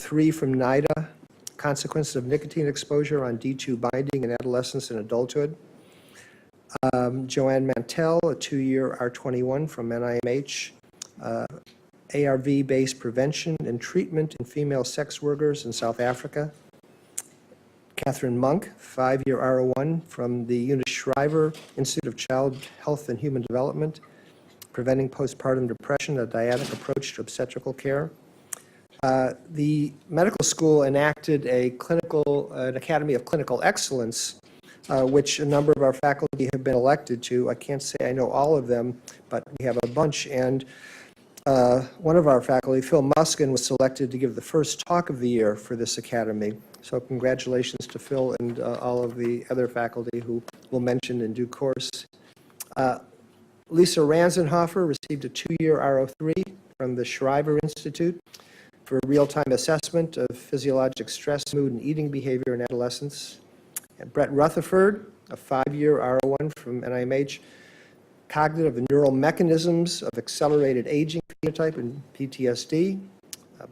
3 from NIDA, Consequences of Nicotine Exposure on D2 Binding in Adolescence and Adulthood. Joanne Mantell, a 2-year R21 from NIMH, ARV-based prevention and treatment in female sex workers in South Africa. Catherine Monk, 5-year R01 from the Eunice Shriver Institute of Child Health and Human Development, Preventing Postpartum Depression, a dyadic approach to obstetrical care. The medical school enacted an Academy of Clinical Excellence, which a number of our faculty have been elected to. I can't say I know all of them, but we have a bunch. And one of our faculty, Phil Muskin, was selected to give the first talk of the year for this academy. So congratulations to Phil and all of the other faculty who we'll mention in due course. Lisa Ranzenhofer received a 2-year R03 from the Shriver Institute for real-time assessment of physiologic stress, mood, and eating behavior in adolescents. And Brett Rutherford, a 5-year R01 from NIMH, Cognitive and Neural Mechanisms of Accelerated Aging Phenotype and PTSD.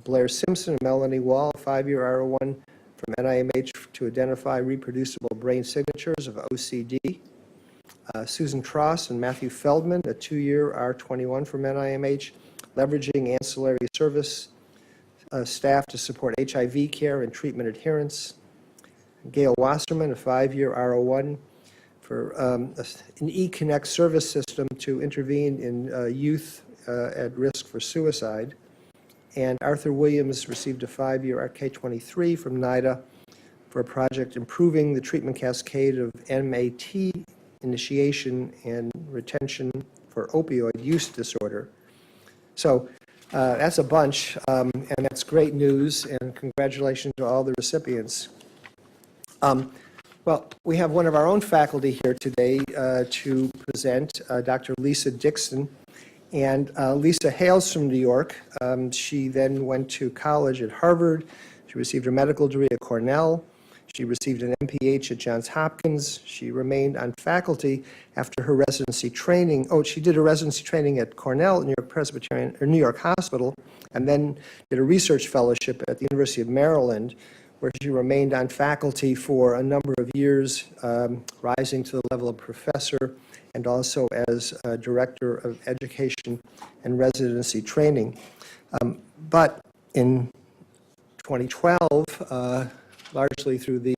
Blair Simpson and Melanie Wall, a 5-year R01 from NIMH to identify reproducible brain signatures of OCD. Susan Tross and Matthew Feldman, a 2-year R21 from NIMH, leveraging ancillary service staff to support HIV care and treatment adherence. Gail Wasserman, a 5-year R01 for an eConnect service system to intervene in youth at risk for suicide. And Arthur Williams received a 5-year RK23 from NIDA for a project improving the treatment cascade of MAT initiation and retention for opioid use disorder. So that's a bunch, and that's great news, and congratulations to all the recipients. Well, we have one of our own faculty here today to present, Dr. Lisa Dixon. And Lisa hails from New York. She then went to college at Harvard. She received her medical degree at Cornell. She received an MPH at Johns Hopkins. She remained on faculty after her residency training. Oh, she did a residency training at Cornell, New York Presbyterian, or New York Hospital, and then did a research fellowship at the University of Maryland, where she remained on faculty for a number of years, rising to the level of professor and also as Director of Education and Residency Training. But in 2012, largely through the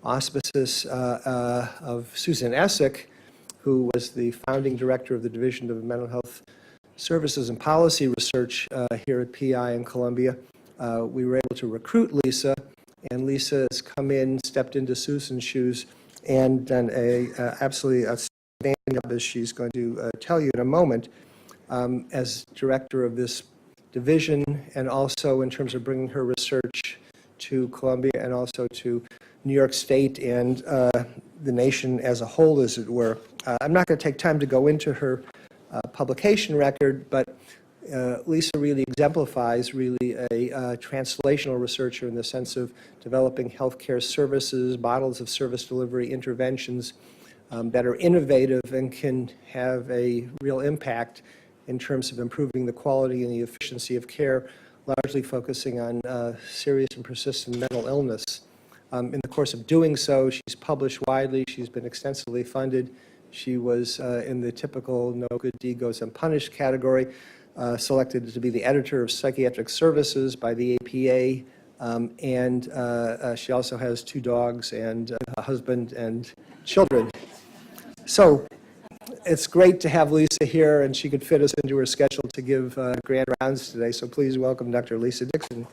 auspices of Susan Essick, who was the founding director of the Division of Mental Health Services and Policy Research here at PI in Columbia, we were able to recruit Lisa, and Lisa has come in, stepped into Susan's shoes, and done a absolutely outstanding job, as she's going to tell you in a moment, as director of this division, and also in terms of bringing her research to Columbia and also to New York State and the nation as a whole, as it were. I'm not going to take time to go into her publication record, but Lisa really exemplifies really a translational researcher in the sense of developing healthcare services, models of service delivery, interventions that are innovative and can have a real impact in terms of improving the quality and the efficiency of care, largely focusing on serious and persistent mental illness. In the course of doing so, she's published widely, she's been extensively funded. She was in the typical no good deed goes unpunished category, selected to be the editor of Psychiatric Services by the APA, and she also has 2 dogs and a husband and children. So it's great to have Lisa here, and she could fit us into her schedule to give grand rounds today. So please welcome Dr. Lisa Dixon.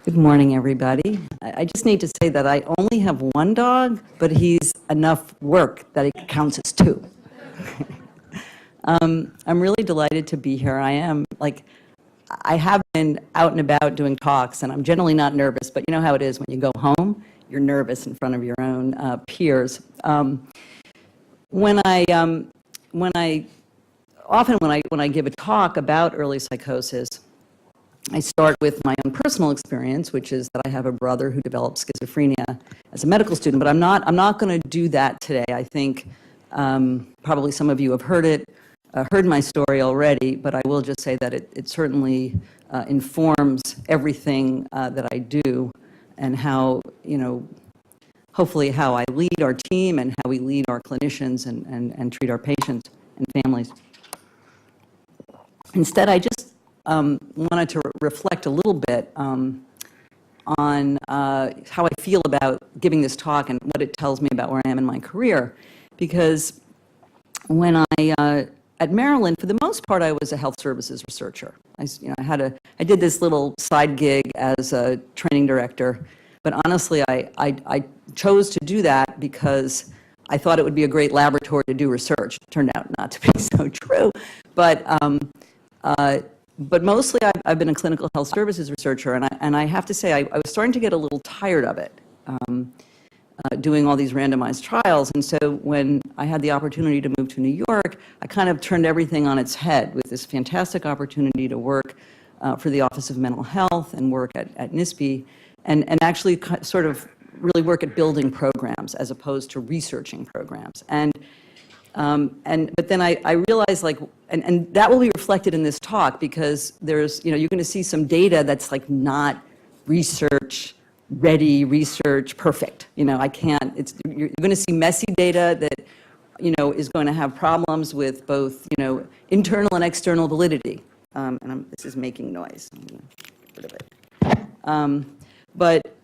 Good morning, everybody. I just need to say that I only have 1 dog, but he's enough work that it counts as 2. I'm really delighted to be here. I have been out and about doing talks, and I'm generally not nervous, but you know how it is when you go home, you're nervous in front of your own peers. When I give a talk about early psychosis, I start with my own personal experience, which is that I have a brother who developed schizophrenia as a medical student, but I'm not going to do that today. I think probably some of you have heard it. heard my story already, but I will just say that it certainly informs everything that I do, and how, hopefully how I lead our team and how we lead our clinicians and treat our patients and families. Instead, I just wanted to reflect a little bit on how I feel about giving this talk and what it tells me about where I am in my career. Because when at Maryland, for the most part, I was a health services researcher. I did this little side gig as a training director, but honestly, I chose to do that because I thought it would be a great laboratory to do research. It turned out not to be so true, but mostly I've been a clinical health services researcher, and I have to say I was starting to get a little tired of it. Doing all these randomized trials. And so when I had the opportunity to move to New York, I kind of turned everything on its head with this fantastic opportunity to work for the Office of Mental Health and work at NISP, and actually sort of really work at building programs as opposed to researching programs. But then I realized, and that will be reflected in this talk, because there's, you're going to see some data that's not research ready, research perfect. I can't, you're going to see messy data that, is going to have problems with both, internal and external validity. This is making noise. I'm going to get rid of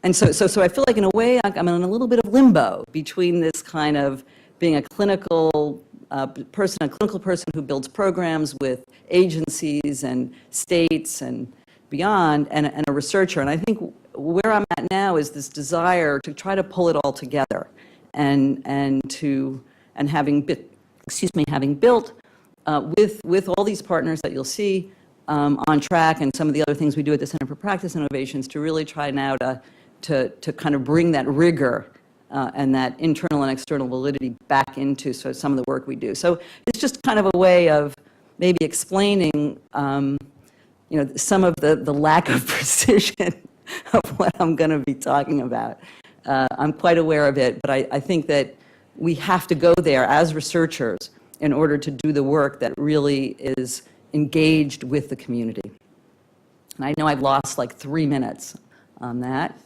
it. So I feel like in a way I'm in a little bit of limbo between this kind of being a clinical person who builds programs with agencies and states and beyond, and a researcher. And I think where I'm at now is this desire to try to pull it all together, and having built with all these partners that you'll see on track, and some of the other things we do at the Center for Practice Innovations, to really try now to kind of bring that rigor and that internal and external validity back into some of the work we do. So it's just kind of a way of maybe explaining some of the lack of precision of what I'm going to be talking about. I'm quite aware of it, but I think that we have to go there as researchers in order to do the work that really is engaged with the community. And I know I've lost 3 minutes on that.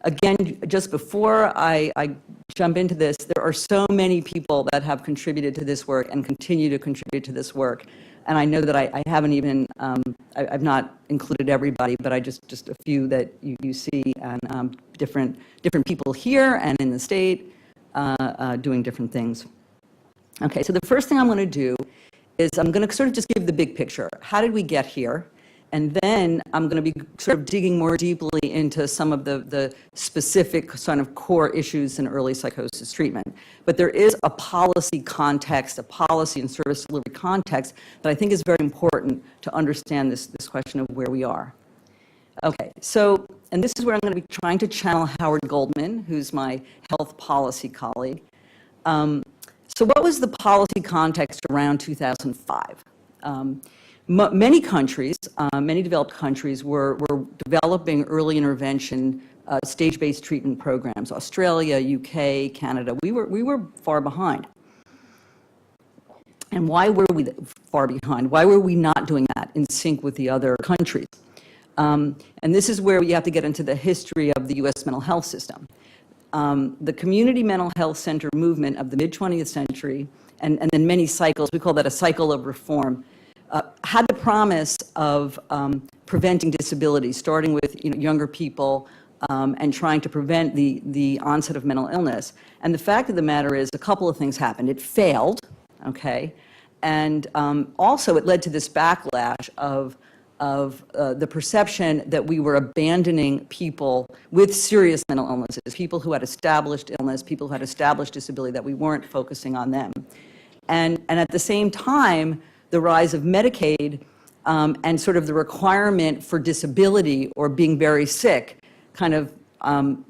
Again, just before I jump into this, there are so many people that have contributed to this work and continue to contribute to this work. And I know that I haven't even, I've not included everybody, but just a few that you see, and different people here and in the state doing different things. Okay, so the first thing I'm going to do is I'm going to sort of just give the big picture. How did we get here? And then I'm going to be sort of digging more deeply into some of the specific sort of core issues in early psychosis treatment. But there is a policy context, a policy and service delivery context that I think is very important to understand this question of where we are. Okay, so, and this is where I'm going to be trying to channel Howard Goldman, who's my health policy colleague. So what was the policy context around 2005? Many countries, many developed countries were developing early intervention stage-based treatment programs. Australia, UK, Canada, we were far behind. And why were we far behind? Why were we not doing that in sync with the other countries? And this is where you have to get into the history of the US mental health system. The community mental health center movement of the mid-20th century, and then many cycles, we call that a cycle of reform, had the promise of preventing disability, starting with younger people, and trying to prevent the onset of mental illness. And the fact of the matter is, a couple of things happened. It failed, okay, and also it led to this backlash of the perception that we were abandoning people with serious mental illnesses, people who had established illness, people who had established disability, that we weren't focusing on them. And at the same time, the rise of Medicaid and sort of the requirement for disability or being very sick kind of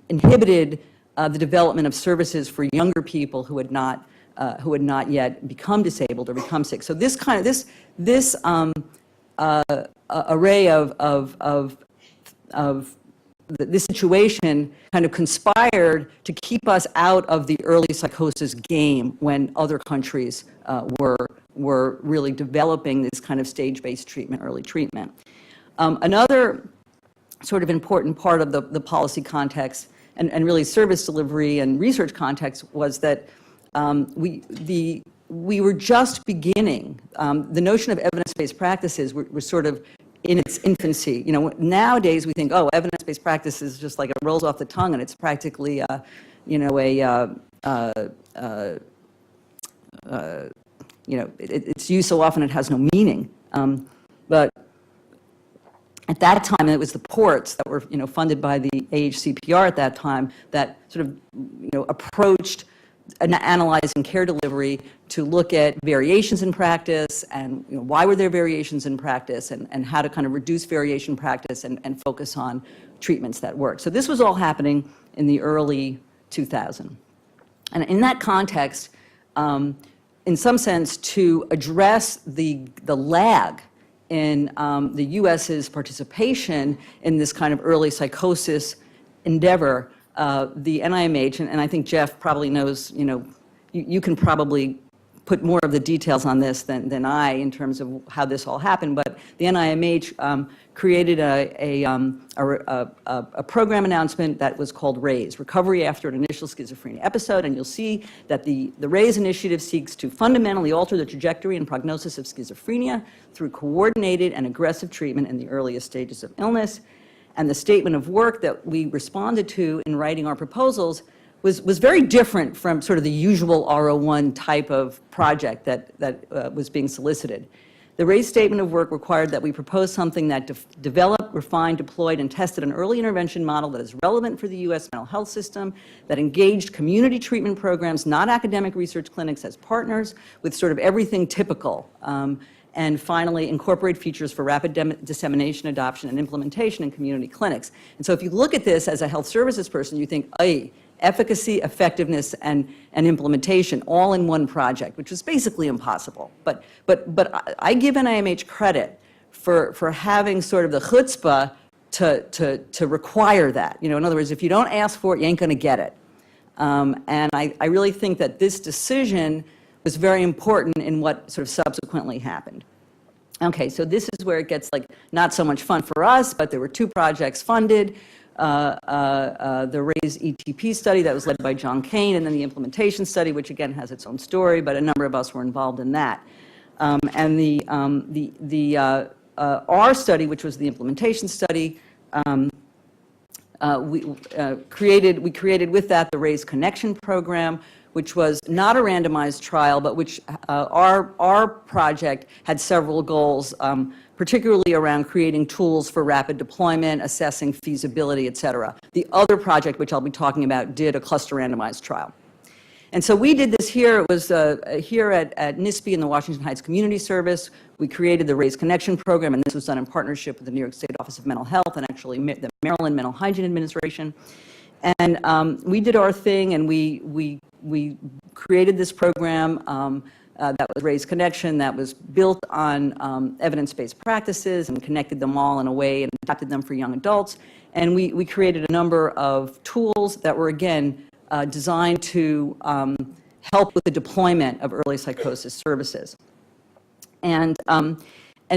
inhibited the development of services for younger people who had not yet become disabled or become sick. So this kind of this array of this situation kind of conspired to keep us out of the early psychosis game when other countries were were really developing this kind of stage-based treatment, early treatment. Another sort of important part of the policy context and really service delivery and research context was that we were just beginning. The notion of evidence-based practices were sort of in its infancy. You know, nowadays we think, oh, evidence-based practice is just like it rolls off the tongue, and it's practically, its used so often it has no meaning. But at that time, it was the ports that were, funded by the AHCPR at that time that sort of, approached analyzing care delivery to look at variations in practice and why were there variations in practice and how to kind of reduce variation practice and focus on treatments that work. So this was all happening in the early 2000s. And in that context, in some sense, to address the lag in the U.S.'s participation in this kind of early psychosis endeavor, the NIMH, and I think Jeff probably knows, you can probably put more of the details on this than I in terms of how this all happened, but the NIMH created a program announcement that was called RAISE, Recovery After an Initial Schizophrenia Episode, and you'll see that the RAISE initiative seeks to fundamentally alter the trajectory and prognosis of schizophrenia through coordinated and aggressive treatment in the earliest stages of illness. And the statement of work that we responded to in writing our proposals was very different from sort of the usual R01 type of project that was being solicited. The RAISE statement of work required that we propose something that developed, refined, deployed, and tested an early intervention model that is relevant for the U.S. mental health system, that engaged community treatment programs, not academic research clinics, as partners with sort of everything typical. And finally, incorporate features for rapid dissemination, adoption, and implementation in community clinics. And so if you look at this as a health services person, you think, hey, efficacy, effectiveness, and implementation all in one project, which is basically impossible. But I give NIMH credit for having sort of the chutzpah to require that. In other words, if you don't ask for it, you ain't going to get it. And I really think that this decision was very important in what sort of subsequently happened. Okay, so this is where it gets like not so much fun for us, but there were two projects funded. The RAISE ETP study that was led by John Kane, and then the implementation study, which again has its own story, but a number of us were involved in that. And the R study, which was the implementation study, we created with that the RAISE Connection program, which was not a randomized trial, but which our project had several goals, particularly around creating tools for rapid deployment, assessing feasibility, et cetera. The other project, which I'll be talking about, did a cluster randomized trial. And so we did this here. It was here at NISP in the Washington Heights Community Service. We created the RAISE Connection program, and this was done in partnership with the New York State Office of Mental Health and actually the Maryland Mental Hygiene Administration. And we did our thing, and we created this program that was RAISE Connection, that was built on evidence-based practices and connected them all in a way and adapted them for young adults. And we created a number of tools that were, again, designed to help with the deployment of early psychosis services. And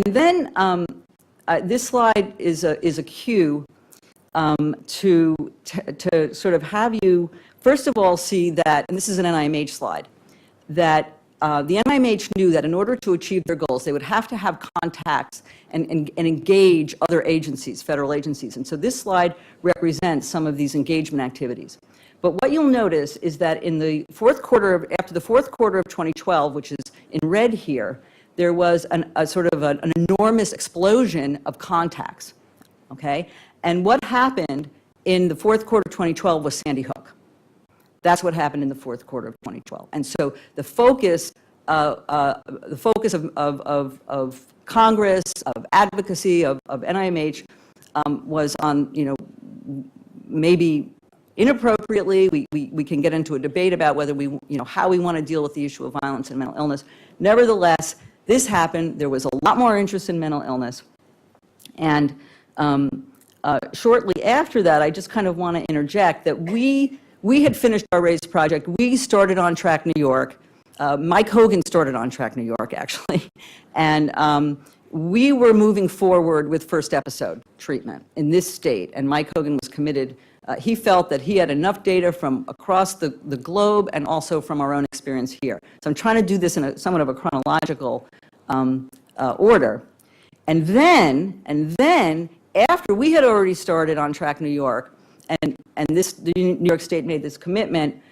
then this slide is a cue to sort of have you, first of all, see that, and this is an NIMH slide, that the NIMH knew that in order to achieve their goals, they would have to have contacts and engage other agencies, federal agencies. And so this slide represents some of these engagement activities. But what you'll notice is that in the after the fourth quarter of 2012, which is in red here, there was a sort of an enormous explosion of contacts, okay? And what happened in the fourth quarter of 2012 was Sandy Hook. That's what happened in the fourth quarter of 2012. And so the focus of Congress, of advocacy, of NIMH was on, maybe inappropriately, we can get into a debate about whether how we want to deal with the issue of violence and mental illness. Nevertheless, this happened. There was a lot more interest in mental illness. And shortly after that, I just kind of want to interject that we had finished our RAISE project. We started On Track New York. Mike Hogan started On Track New York, actually, and we were moving forward with first episode treatment in this state, and Mike Hogan was committed. He felt that he had enough data from across the globe and also from our own experience here. So I'm trying to do this in somewhat of a chronological order. And then, after we had already started On Track New York, and the New York State made this commitment,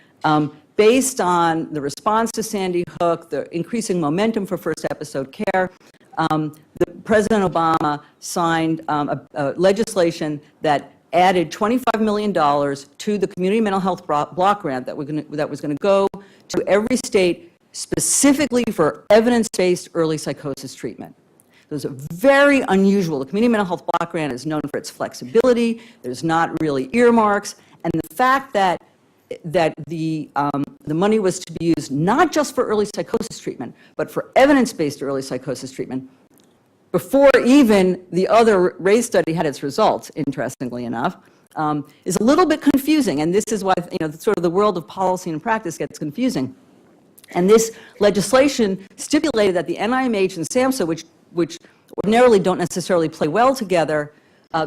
based on the response to Sandy Hook, the increasing momentum for first episode care, President Obama signed legislation that added $25 million to the community mental health block grant that was going to go to every state specifically for evidence-based early psychosis treatment. Those are very unusual. The community mental health block grant is known for its flexibility. There's not really earmarks, and the fact that the money was to be used not just for early psychosis treatment, but for evidence-based early psychosis treatment, before even the other RAISE study had its results, interestingly enough, is a little bit confusing. And this is why, sort of the world of policy and practice gets confusing. And this legislation stipulated that the NIMH and SAMHSA, which ordinarily don't necessarily play well together,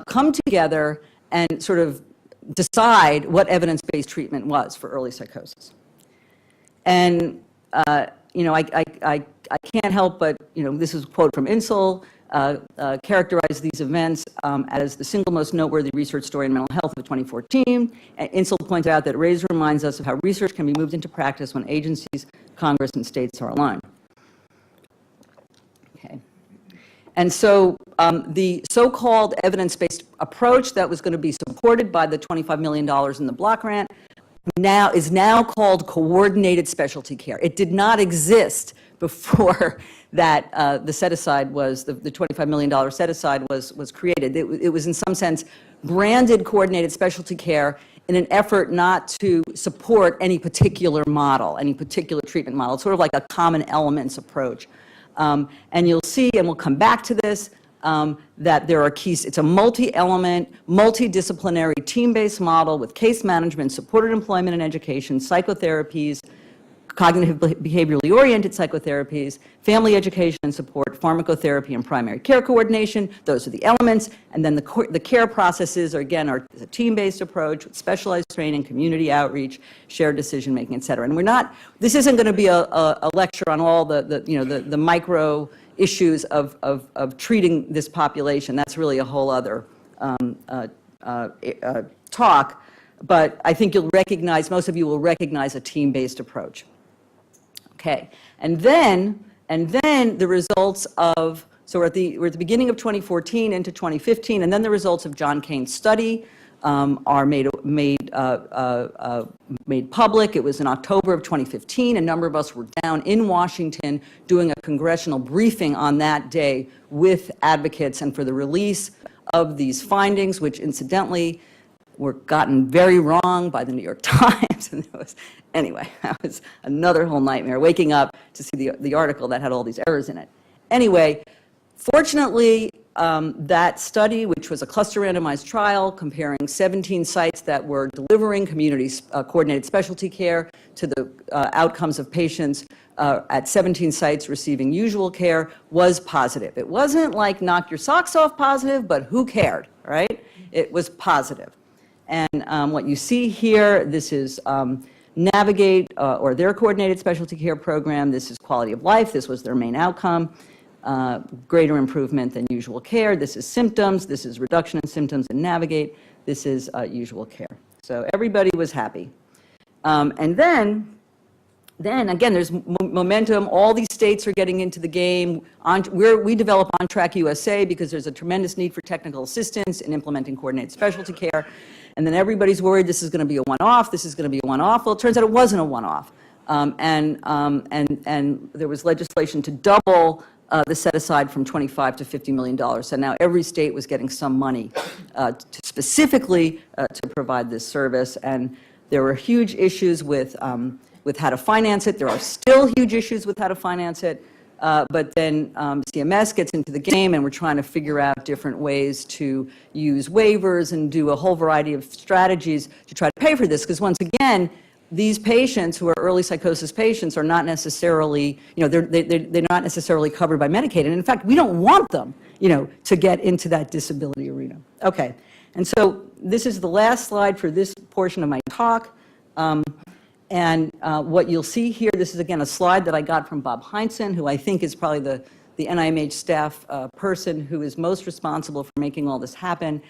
come together and sort of decide what evidence-based treatment was for early psychosis. And I can't help but, this is a quote from Insel, characterize these events as the single most noteworthy research story in mental health of 2014. And Insel points out that RAISE reminds us of how research can be moved into practice when agencies, Congress, and states are aligned. Okay. And so the so-called evidence-based approach that was going to be supported by the $25 million in the block grant is now called coordinated specialty care. It did not exist before that the set-aside was, the $25 million set-aside was created. It was in some sense branded coordinated specialty care in an effort not to support any particular model, any particular treatment model. It's sort of like a common elements approach. And you'll see, and we'll come back to this, that there are keys. It's a multi-element, multidisciplinary, team-based model with case management, supported employment and education, psychotherapies, cognitive behaviorally oriented psychotherapies, family education and support, pharmacotherapy, and primary care coordination. Those are the elements. And then the care processes are a team-based approach with specialized training, community outreach, shared decision-making, et cetera. And this isn't going to be a lecture on all the micro issues of treating this population. That's really a whole other talk. But I think most of you will recognize a team-based approach. Okay, and then the results of, so we're at the beginning of 2014 into 2015, and then the results of John Kane's study are made public. It was in October of 2015. A number of us were down in Washington doing a congressional briefing on that day with advocates and for the release of these findings, which incidentally were gotten very wrong by the New York Times. And anyway, that was another whole nightmare, waking up to see the article that had all these errors in it. Anyway, fortunately, that study, which was a cluster randomized trial comparing 17 sites that were delivering community coordinated specialty care to the outcomes of patients at 17 sites receiving usual care, was positive. It wasn't like knock your socks off positive, but who cared, right? It was positive. And what you see here, this is Navigate, or their coordinated specialty care program. This is quality of life. This was their main outcome. Greater improvement than usual care. This is symptoms. This is reduction in symptoms in Navigate. This is usual care. So everybody was happy. And then again, there's momentum. All these states are getting into the game. We develop On Track USA because there's a tremendous need for technical assistance in implementing coordinated specialty care. And then everybody's worried this is going to be a one-off. This is going to be a one-off. Well, it turns out it wasn't a one-off. And there was legislation to double the set-aside from $25 to $50 million. So now every state was getting some money specifically to provide this service. And there were huge issues with how to finance it. There are still huge issues with how to finance it. But then CMS gets into the game, and we're trying to figure out different ways to use waivers and do a whole variety of strategies to try to pay for this. Because once again, these patients who are early psychosis patients are not necessarily, they're not necessarily covered by Medicaid. And in fact, we don't want them, to get into that disability arena. Okay, and so this is the last slide for this portion of my talk. What you'll see here, this is again a slide that I got from Bob Heinsohn, who I think is probably the NIMH staff person who is most responsible for making all this happen.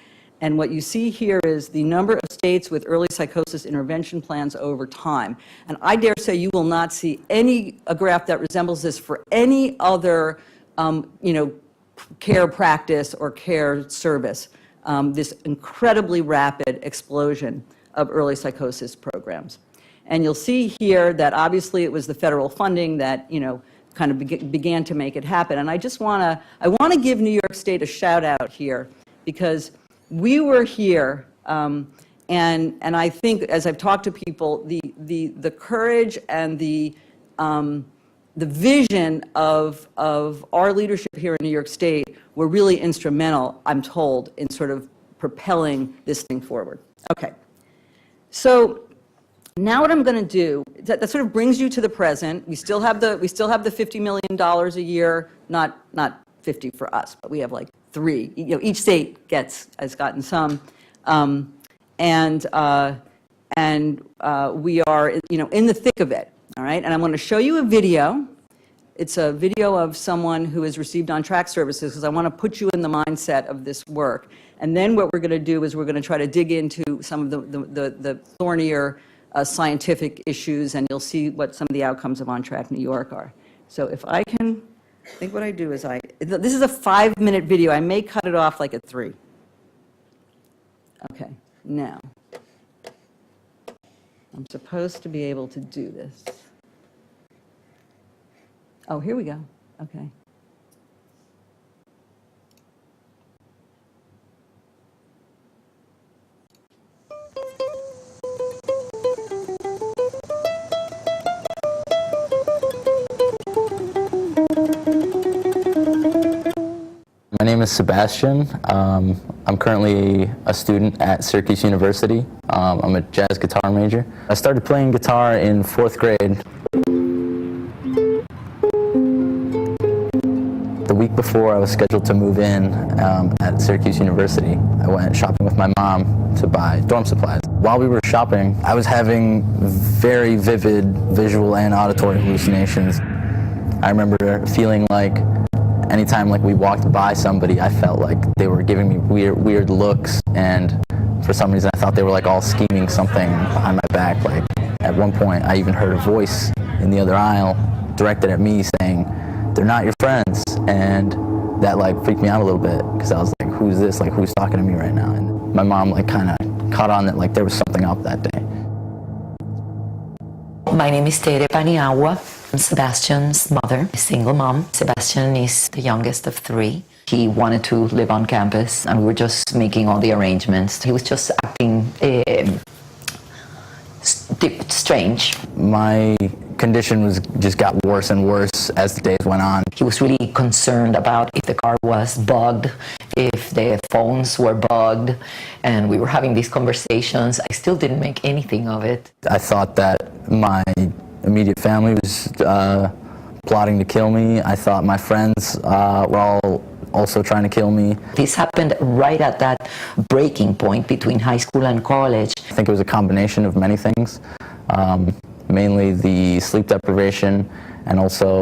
And what you see here is the number of states with early psychosis intervention plans over time. And I dare say you will not see a graph that resembles this for any other, care practice or care service. This incredibly rapid explosion of early psychosis programs. And you'll see here that obviously it was the federal funding that, kind of began to make it happen. And I just want to give New York State a shout out here, because we were here, and I think as I've talked to people, the courage and the vision of our leadership here in New York State were really instrumental, I'm told, in sort of propelling this thing forward. Okay, so now what I'm going to do, that sort of brings you to the present. We still have the $50 million a year, not 50 for us, but we have like 3. Each state has gotten some, and we are in the thick of it. All right, and I'm going to show you a video. It's a video of someone who has received on-track services, because I want to put you in the mindset of this work. And then what we're going to do is we're going to try to dig into some of the thornier scientific issues, and you'll see what some of the outcomes of On-Track New York are. So if I can, I think what I do is this is a 5-minute video. I may cut it off like at 3. Okay, now, I'm supposed to be able to do this. Oh, here we go. Okay. My name is Sebastian. I'm currently a student at Syracuse University. I'm a jazz guitar major. I started playing guitar in 4th grade. The week before I was scheduled to move in at Syracuse University, I went shopping with my mom to buy dorm supplies. While we were shopping, I was having very vivid visual and auditory hallucinations. I remember feeling like anytime we walked by somebody, I felt like they were giving me weird looks, and for some reason I thought they were all scheming something behind my back. At one point I even heard a voice in the other aisle directed at me saying, "They're not your friends," and that freaked me out a little bit, because I was like, who's this? Who's talking to me right now? And my mom kind of caught on that there was something up that day. My name is Tere Paniagua. I'm Sebastian's mother, a single mom. Sebastian is the youngest of 3. He wanted to live on campus, and we were just making all the arrangements. He was just acting strange. My condition just got worse and worse as the days went on. He was really concerned about if the car was bugged, if the phones were bugged, and we were having these conversations. I still didn't make anything of it. I thought that my immediate family was plotting to kill me. I thought my friends were all also trying to kill me. This happened right at that breaking point between high school and college. I think it was a combination of many things, mainly the sleep deprivation, and also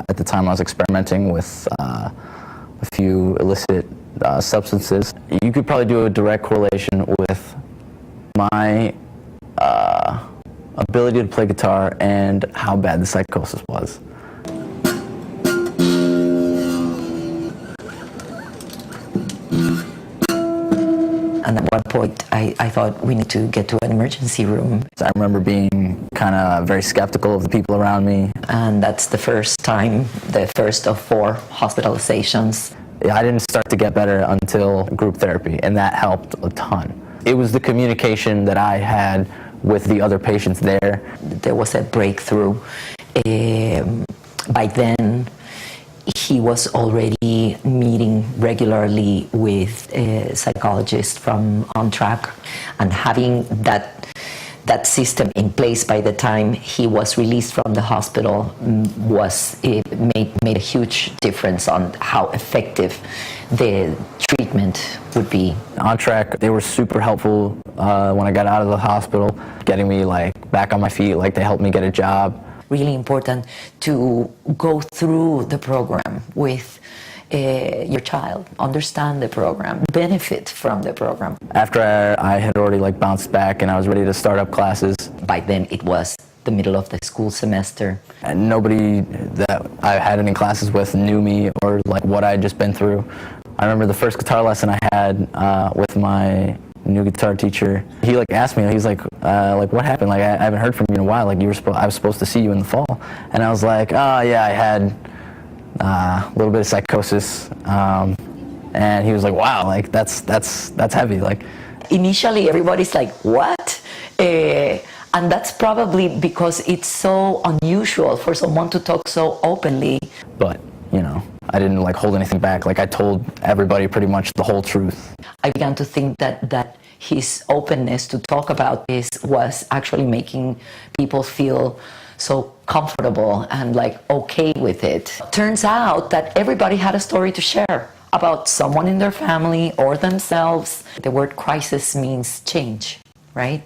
at the time I was experimenting with a few illicit substances. You could probably do a direct correlation with my ability to play guitar and how bad the psychosis was. And at one point, I thought we need to get to an emergency room. I remember being kind of very skeptical of the people around me. And that's the first time, the first of 4 hospitalizations. I didn't start to get better until group therapy, and that helped a ton. It was the communication that I had with the other patients there. There was a breakthrough. By then, he was already meeting regularly with psychologists from On Track, and having that that system in place by the time he was released from the hospital made a huge difference on how effective the treatment would be. On track, they were super helpful when I got out of the hospital, getting me like back on my feet, like they helped me get a job. Really important to go through the program with your child, understand the program, benefit from the program. After I had already like bounced back and I was ready to start up classes. By then it was the middle of the school semester. And nobody that I had any classes with knew me or like what I had just been through. I remember the first guitar lesson I had with my new guitar teacher. He like asked me, he's like what happened? Like I haven't heard from you in a while. Like I was supposed to see you in the fall. And I was like, oh yeah, I had a little bit of psychosis. And he was like, wow, like that's heavy. Like initially everybody's like, what? And that's probably because it's so unusual for someone to talk so openly. But, you know, I didn't like hold anything back. Like I told everybody pretty much the whole truth. I began to think that his openness to talk about this was actually making people feel so comfortable and like okay with it. Turns out that everybody had a story to share about someone in their family or themselves. The word crisis means change, right?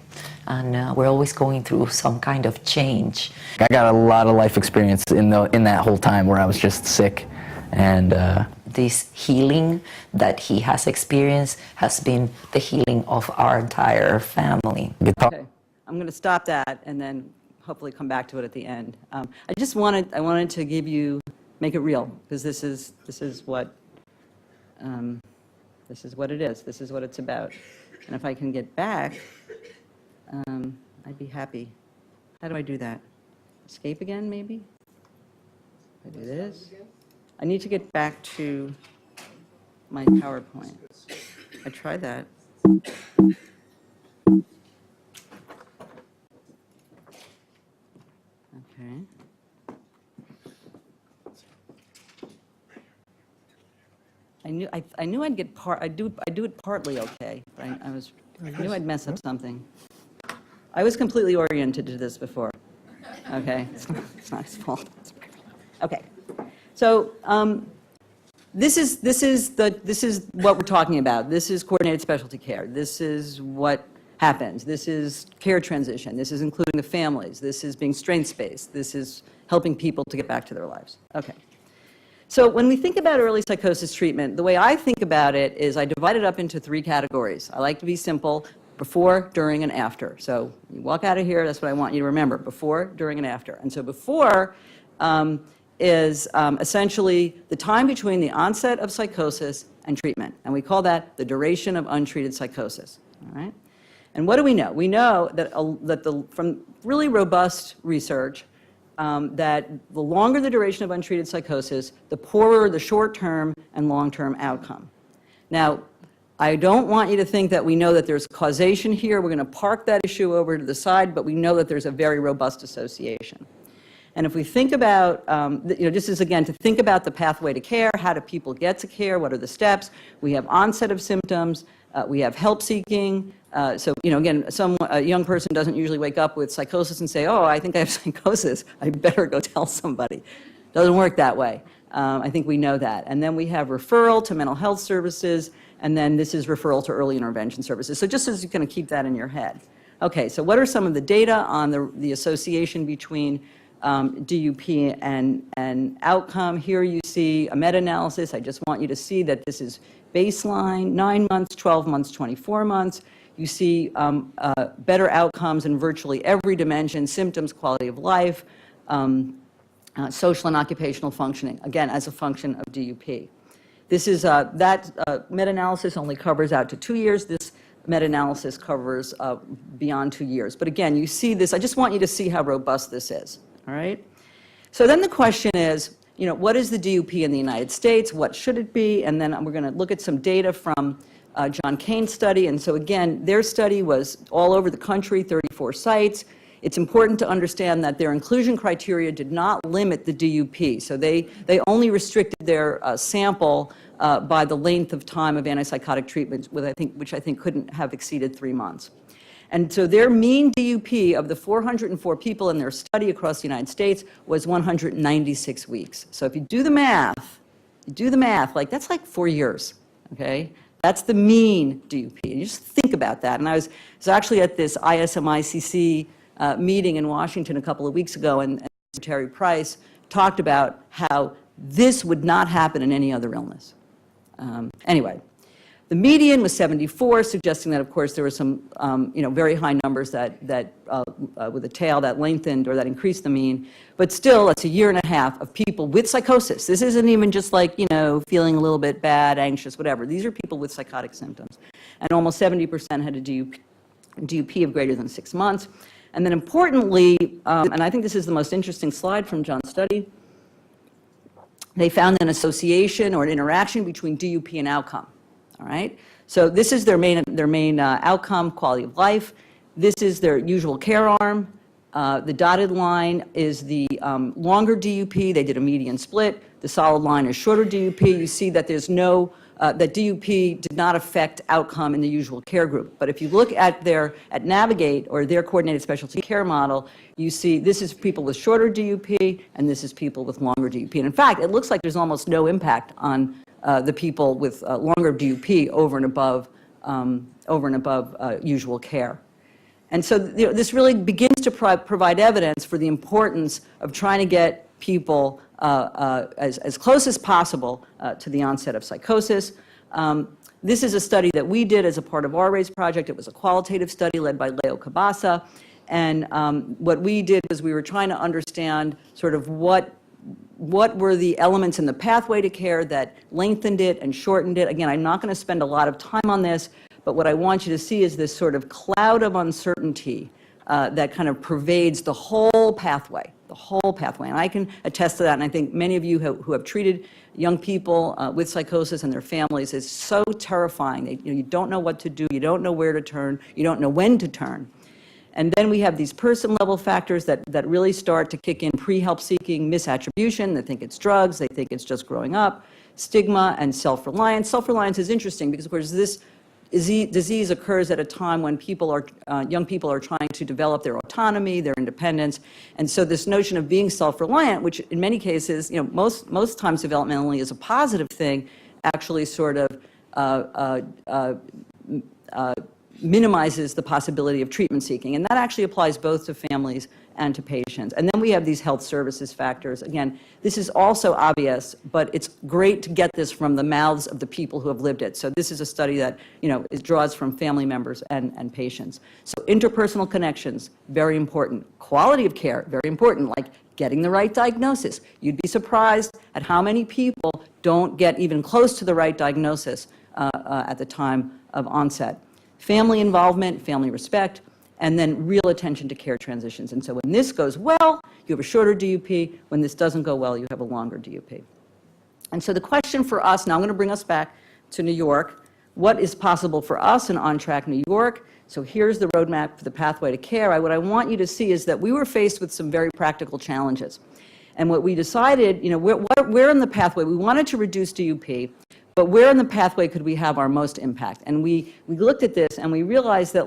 And we're always going through some kind of change. I got a lot of life experience in that whole time where I was just sick. And this healing that he has experienced has been the healing of our entire family. Okay, I'm going to stop that and then hopefully come back to it at the end. I wanted to make it real, because this is what it is. This is what it's about. And if I can get back, I'd be happy. How do I do that? Escape again, maybe? I do this. I need to get back to my PowerPoint. I tried that. Okay. I knew I'd get I do it partly okay, but I knew I'd mess up something. I was completely oriented to this before. Okay, it's not his fault. Okay, so this is what we're talking about. This is coordinated specialty care. This is what happens. This is care transition. This is including the families. This is being strengths-based. This is helping people to get back to their lives. Okay. So when we think about early psychosis treatment, the way I think about it is I divide it up into 3 categories. I like to be simple: before, during, and after. So you walk out of here, that's what I want you to remember: before, during, and after. And so before is essentially the time between the onset of psychosis and treatment. And we call that the duration of untreated psychosis. All right? And what do we know? We know that, from really robust research, that the longer the duration of untreated psychosis, the poorer the short-term and long-term outcome. Now, I don't want you to think that we know that there's causation here. We're going to park that issue over to the side, but we know that there's a very robust association. And if we think about, just as again, to think about the pathway to care, how do people get to care, what are the steps? We have onset of symptoms, we have help seeking. So, again, a young person doesn't usually wake up with psychosis and say, oh, I think I have psychosis, I better go tell somebody. Doesn't work that way. I think we know that. And then we have referral to mental health services, and then this is referral to early intervention services. So just as you kind of keep that in your head. Okay, so what are some of the data on the association between DUP and outcome? Here you see a meta-analysis. I just want you to see that this is baseline, 9 months, 12 months, 24 months. You see better outcomes in virtually every dimension: symptoms, quality of life, social and occupational functioning, again, as a function of DUP. This is, that meta-analysis only covers out to 2 years. This meta-analysis covers beyond 2 years. But again, you see this, I just want you to see how robust this is, all right? So then the question is, what is the DUP in the United States? What should it be? And then we're going to look at some data from John Kane's study. And so again, their study was all over the country, 34 sites. It's important to understand that their inclusion criteria did not limit the DUP. So they only restricted their sample by the length of time of antipsychotic treatment, which I think couldn't have exceeded 3 months. And so their mean DUP of the 404 people in their study across the United States was 196 weeks. So if you do the math, like that's like 4 years, okay? That's the mean DUP. You just think about that. And I was actually at this ISMICC meeting in Washington a couple of weeks ago, and Secretary Price talked about how this would not happen in any other illness. Anyway, the median was 74, suggesting that, of course, there were some very high numbers that with a tail that lengthened or that increased the mean. But still, it's a year and a half of people with psychosis. This isn't even just like, feeling a little bit bad, anxious, whatever. These are people with psychotic symptoms. And almost 70% had a DUP of greater than 6 months. And then importantly, and I think this is the most interesting slide from John's study, they found an association or an interaction between DUP and outcome. All right? So this is their main outcome, quality of life. This is their usual care arm. The dotted line is the longer DUP. They did a median split. The solid line is shorter DUP. You see that there's no, that DUP did not affect outcome in the usual care group. But if you look at Navigate or their coordinated specialty care model, you see this is people with shorter DUP and this is people with longer DUP. And in fact, it looks like there's almost no impact on the people with longer DUP over and above usual care. And so this really begins to provide evidence for the importance of trying to get people as close as possible to the onset of psychosis. This is a study that we did as a part of our RAISE project. It was a qualitative study led by Leo Cabasa. And what we did was we were trying to understand sort of what were the elements in the pathway to care that lengthened it and shortened it. Again, I'm not going to spend a lot of time on this, but what I want you to see is this sort of cloud of uncertainty that kind of pervades the whole pathway. And I can attest to that, and I think many of you who have treated young people with psychosis and their families is so terrifying. You don't know what to do, you don't know where to turn, you don't know when to turn. And then we have these person-level factors that really start to kick in: pre-help seeking, misattribution, they think it's drugs, they think it's just growing up, stigma, and self-reliance. Self-reliance is interesting because, of course, this disease occurs at a time when young people are trying to develop their autonomy, their independence, and so this notion of being self-reliant, which in many cases, most times developmentally is a positive thing, actually sort of minimizes the possibility of treatment seeking, and that actually applies both to families and to patients. And then we have these health services factors. Again, this is also obvious, but it's great to get this from the mouths of the people who have lived it. So this is a study that it draws from family members and patients. So interpersonal connections, very important. Quality of care, very important, like getting the right diagnosis. You'd be surprised at how many people don't get even close to the right diagnosis at the time of onset. Family involvement, family respect, and then real attention to care transitions. And so when this goes well, you have a shorter DUP. When this doesn't go well, you have a longer DUP. And so the question for us, now I'm going to bring us back to New York. What is possible for us in On Track New York? So here's the roadmap for the pathway to care. What I want you to see is that we were faced with some very practical challenges. And what we decided, where in the pathway, we wanted to reduce DUP, but where in the pathway could we have our most impact? And we looked at this and we realized that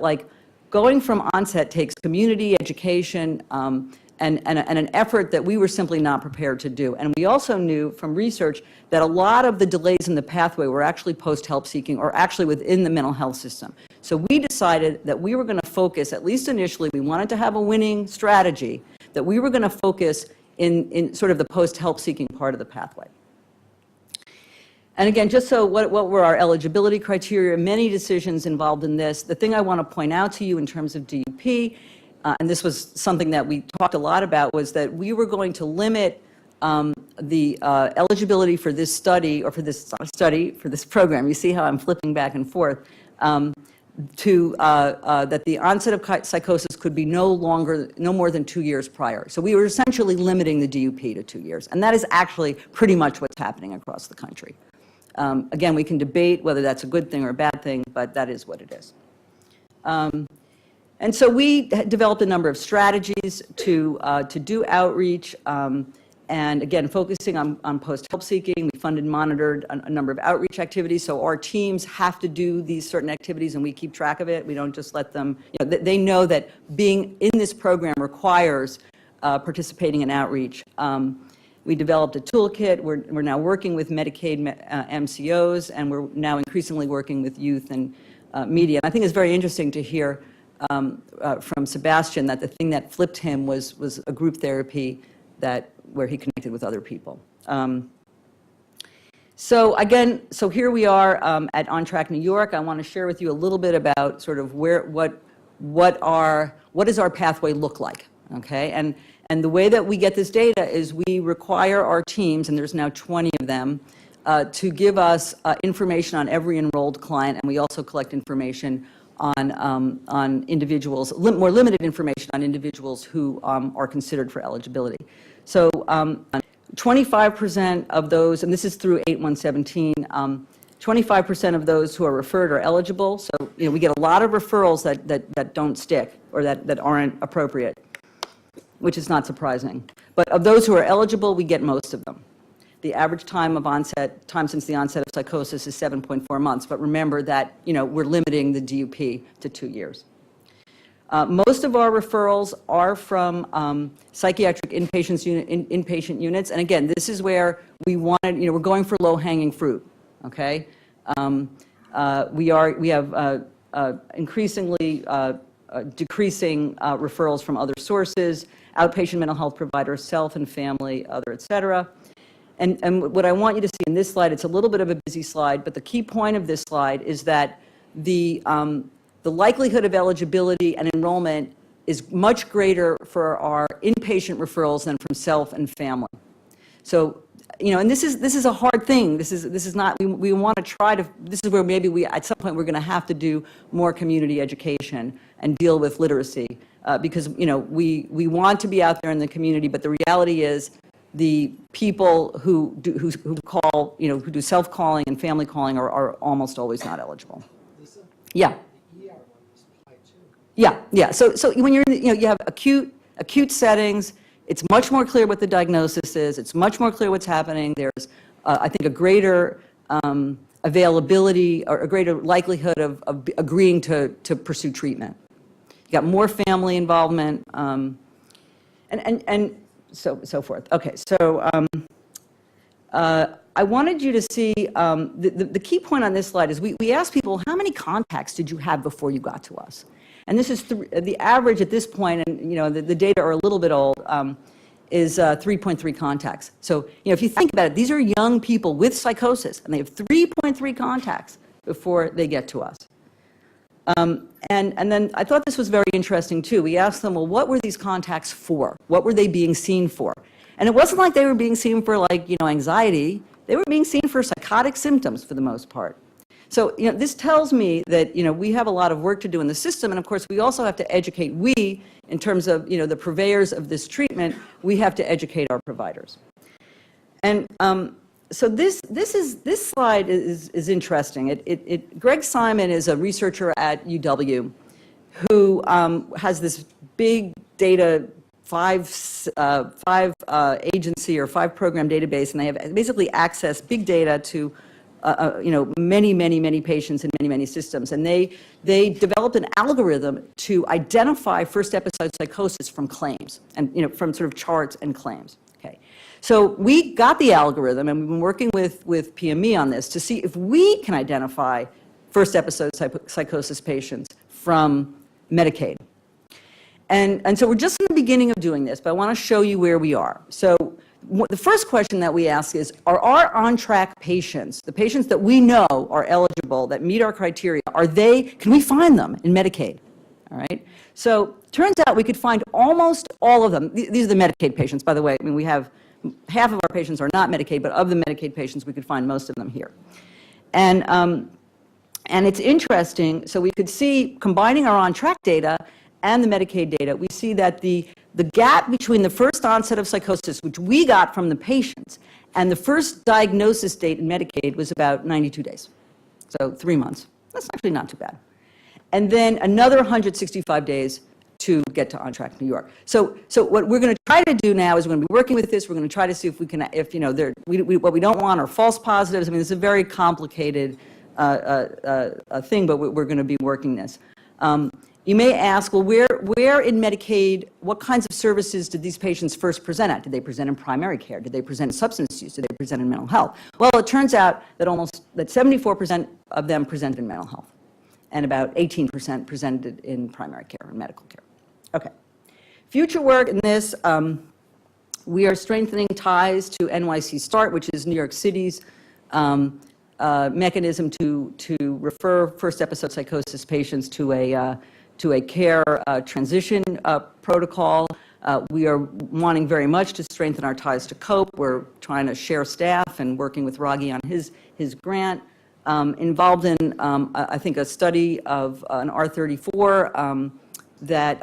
going from onset takes community education and an effort that we were simply not prepared to do. And we also knew from research that a lot of the delays in the pathway were actually post-help seeking or actually within the mental health system. So we decided that we were going to focus, at least initially, we wanted to have a winning strategy, that we were going to focus in sort of the post-help seeking part of the pathway. And again, just so what were our eligibility criteria? Many decisions involved in this. The thing I want to point out to you in terms of DUP, and this was something that we talked a lot about, was that we were going to limit the eligibility for this study, or for this program. You see how I'm flipping back and forth, to that the onset of psychosis could be no more than 2 years prior. So we were essentially limiting the DUP to 2 years. And that is actually pretty much what's happening across the country. Again, we can debate whether that's a good thing or a bad thing, but that is what it is. And so we developed a number of strategies to do outreach, And again, focusing on post-help seeking, we funded and monitored a number of outreach activities. So our teams have to do these certain activities, and we keep track of it. We don't just let them, they know that being in this program requires participating in outreach. We developed a toolkit. We're now working with Medicaid MCOs, and we're now increasingly working with youth and media. And I think it's very interesting to hear from Sebastian that the thing that flipped him was a group therapy where he connected with other people. So here we are at On Track New York. I want to share with you a little bit about sort of what does our pathway look like, okay? And the way that we get this data is we require our teams, and there's now 20 of them, to give us information on every enrolled client, and we also collect information on individuals, more limited information on individuals who are considered for eligibility. So 25% of those, and this is through 8/117, 25% of those who are referred are eligible. So we get a lot of referrals that don't stick or that aren't appropriate, which is not surprising. But of those who are eligible, we get most of them. The average time since the onset of psychosis is 7.4 months. But remember that we're limiting the DUP to 2 years. Most of our referrals are from psychiatric inpatient units. And again, this is where we're going for low-hanging fruit, okay? We have increasingly decreasing referrals from other sources, outpatient mental health providers, self and family, other, et cetera. And what I want you to see in this slide, it's a little bit of a busy slide, but the key point of this slide is that the likelihood of eligibility and enrollment is much greater for our inpatient referrals than from self and family. So, and this is a hard thing. This is not, we want to try to, this is where maybe at some point we're going to have to do more community education and deal with literacy because, we want to be out there in the community, but the reality is the people who call, who do self-calling and family calling are almost always not eligible. Lisa? Yeah. The ER one was applied too. Yeah. So when you're, you have acute settings, it's much more clear what the diagnosis is. It's much more clear what's happening. There's, I think, a greater availability or a greater likelihood of agreeing to pursue treatment. You got more family involvement, and so forth. Okay, so I wanted you to see, the key point on this slide is we asked people, how many contacts did you have before you got to us? And this is the average at this point, and the data are a little bit old, is 3.3 contacts. So if you think about it, these are young people with psychosis, and they have 3.3 contacts before they get to us. And then I thought this was very interesting too. We asked them, well, what were these contacts for? What were they being seen for? And it wasn't like they were being seen for anxiety. They were being seen for psychotic symptoms for the most part. So, this tells me that, we have a lot of work to do in the system. And of course, we also have to educate, in terms of, the purveyors of this treatment, we have to educate our providers. And so this slide is interesting. Greg Simon is a researcher at UW who has this big data, five agency or 5 program database, and they have basically access big data to many patients in many systems. And they developed an algorithm to identify first episode psychosis from claims and, from sort of charts and claims. Okay. So we got the algorithm, and we've been working with PME on this to see if we can identify first episode psychosis patients from Medicaid. And so we're just in the beginning of doing this, but I want to show you where we are. So the first question that we ask is, are our on-track patients, the patients that we know are eligible, that meet our criteria, can we find them in Medicaid? All right. So turns out we could find almost all of them. These are the Medicaid patients, by the way. I mean, we have half of our patients are not Medicaid, but of the Medicaid patients, we could find most of them here. And it's interesting. So we could see, combining our on-track data and the Medicaid data, we see that the gap between the first onset of psychosis, which we got from the patients, and the first diagnosis date in Medicaid was about 92 days. So 3 months. That's actually not too bad. And then another 165 days to get to On Track New York. So what we're going to try to do now is we're going to be working with this. We're going to try to see if we can, if, what we don't want are false positives. I mean, it's a very complicated thing, but we're going to be working this. You may ask, well, where in Medicaid, what kinds of services did these patients first present at? Did they present in primary care? Did they present in substance use? Did they present in mental health? Well, it turns out that 74% of them presented in mental health, and about 18% presented in primary care and medical care. Okay. Future work in this, we are strengthening ties to NYC START, which is New York City's mechanism to refer first episode psychosis patients to a care transition protocol. We are wanting very much to strengthen our ties to COPE. We're trying to share staff and working with Raghi on his grant. Involved in, I think, a study of an R34 that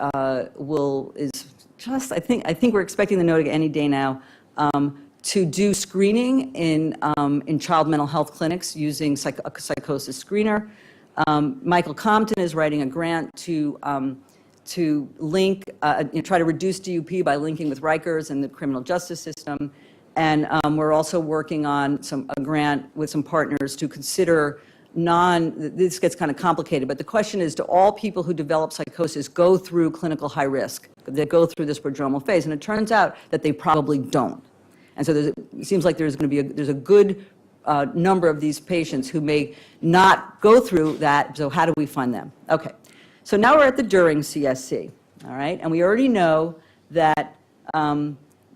is just, I think we're expecting the note any day now, to do screening in child mental health clinics using a psychosis screener. Michael Compton is writing a grant to link, try to reduce DUP by linking with Rikers and the criminal justice system. And we're also working on a grant with some partners to consider this gets kind of complicated, but the question is, do all people who develop psychosis go through clinical high risk? They go through this prodromal phase? And it turns out that they probably don't. And so it seems like there's going to be there's a good number of these patients who may not go through that, so how do we fund them? Okay, so now we're at the during CSC, all right? And we already know that,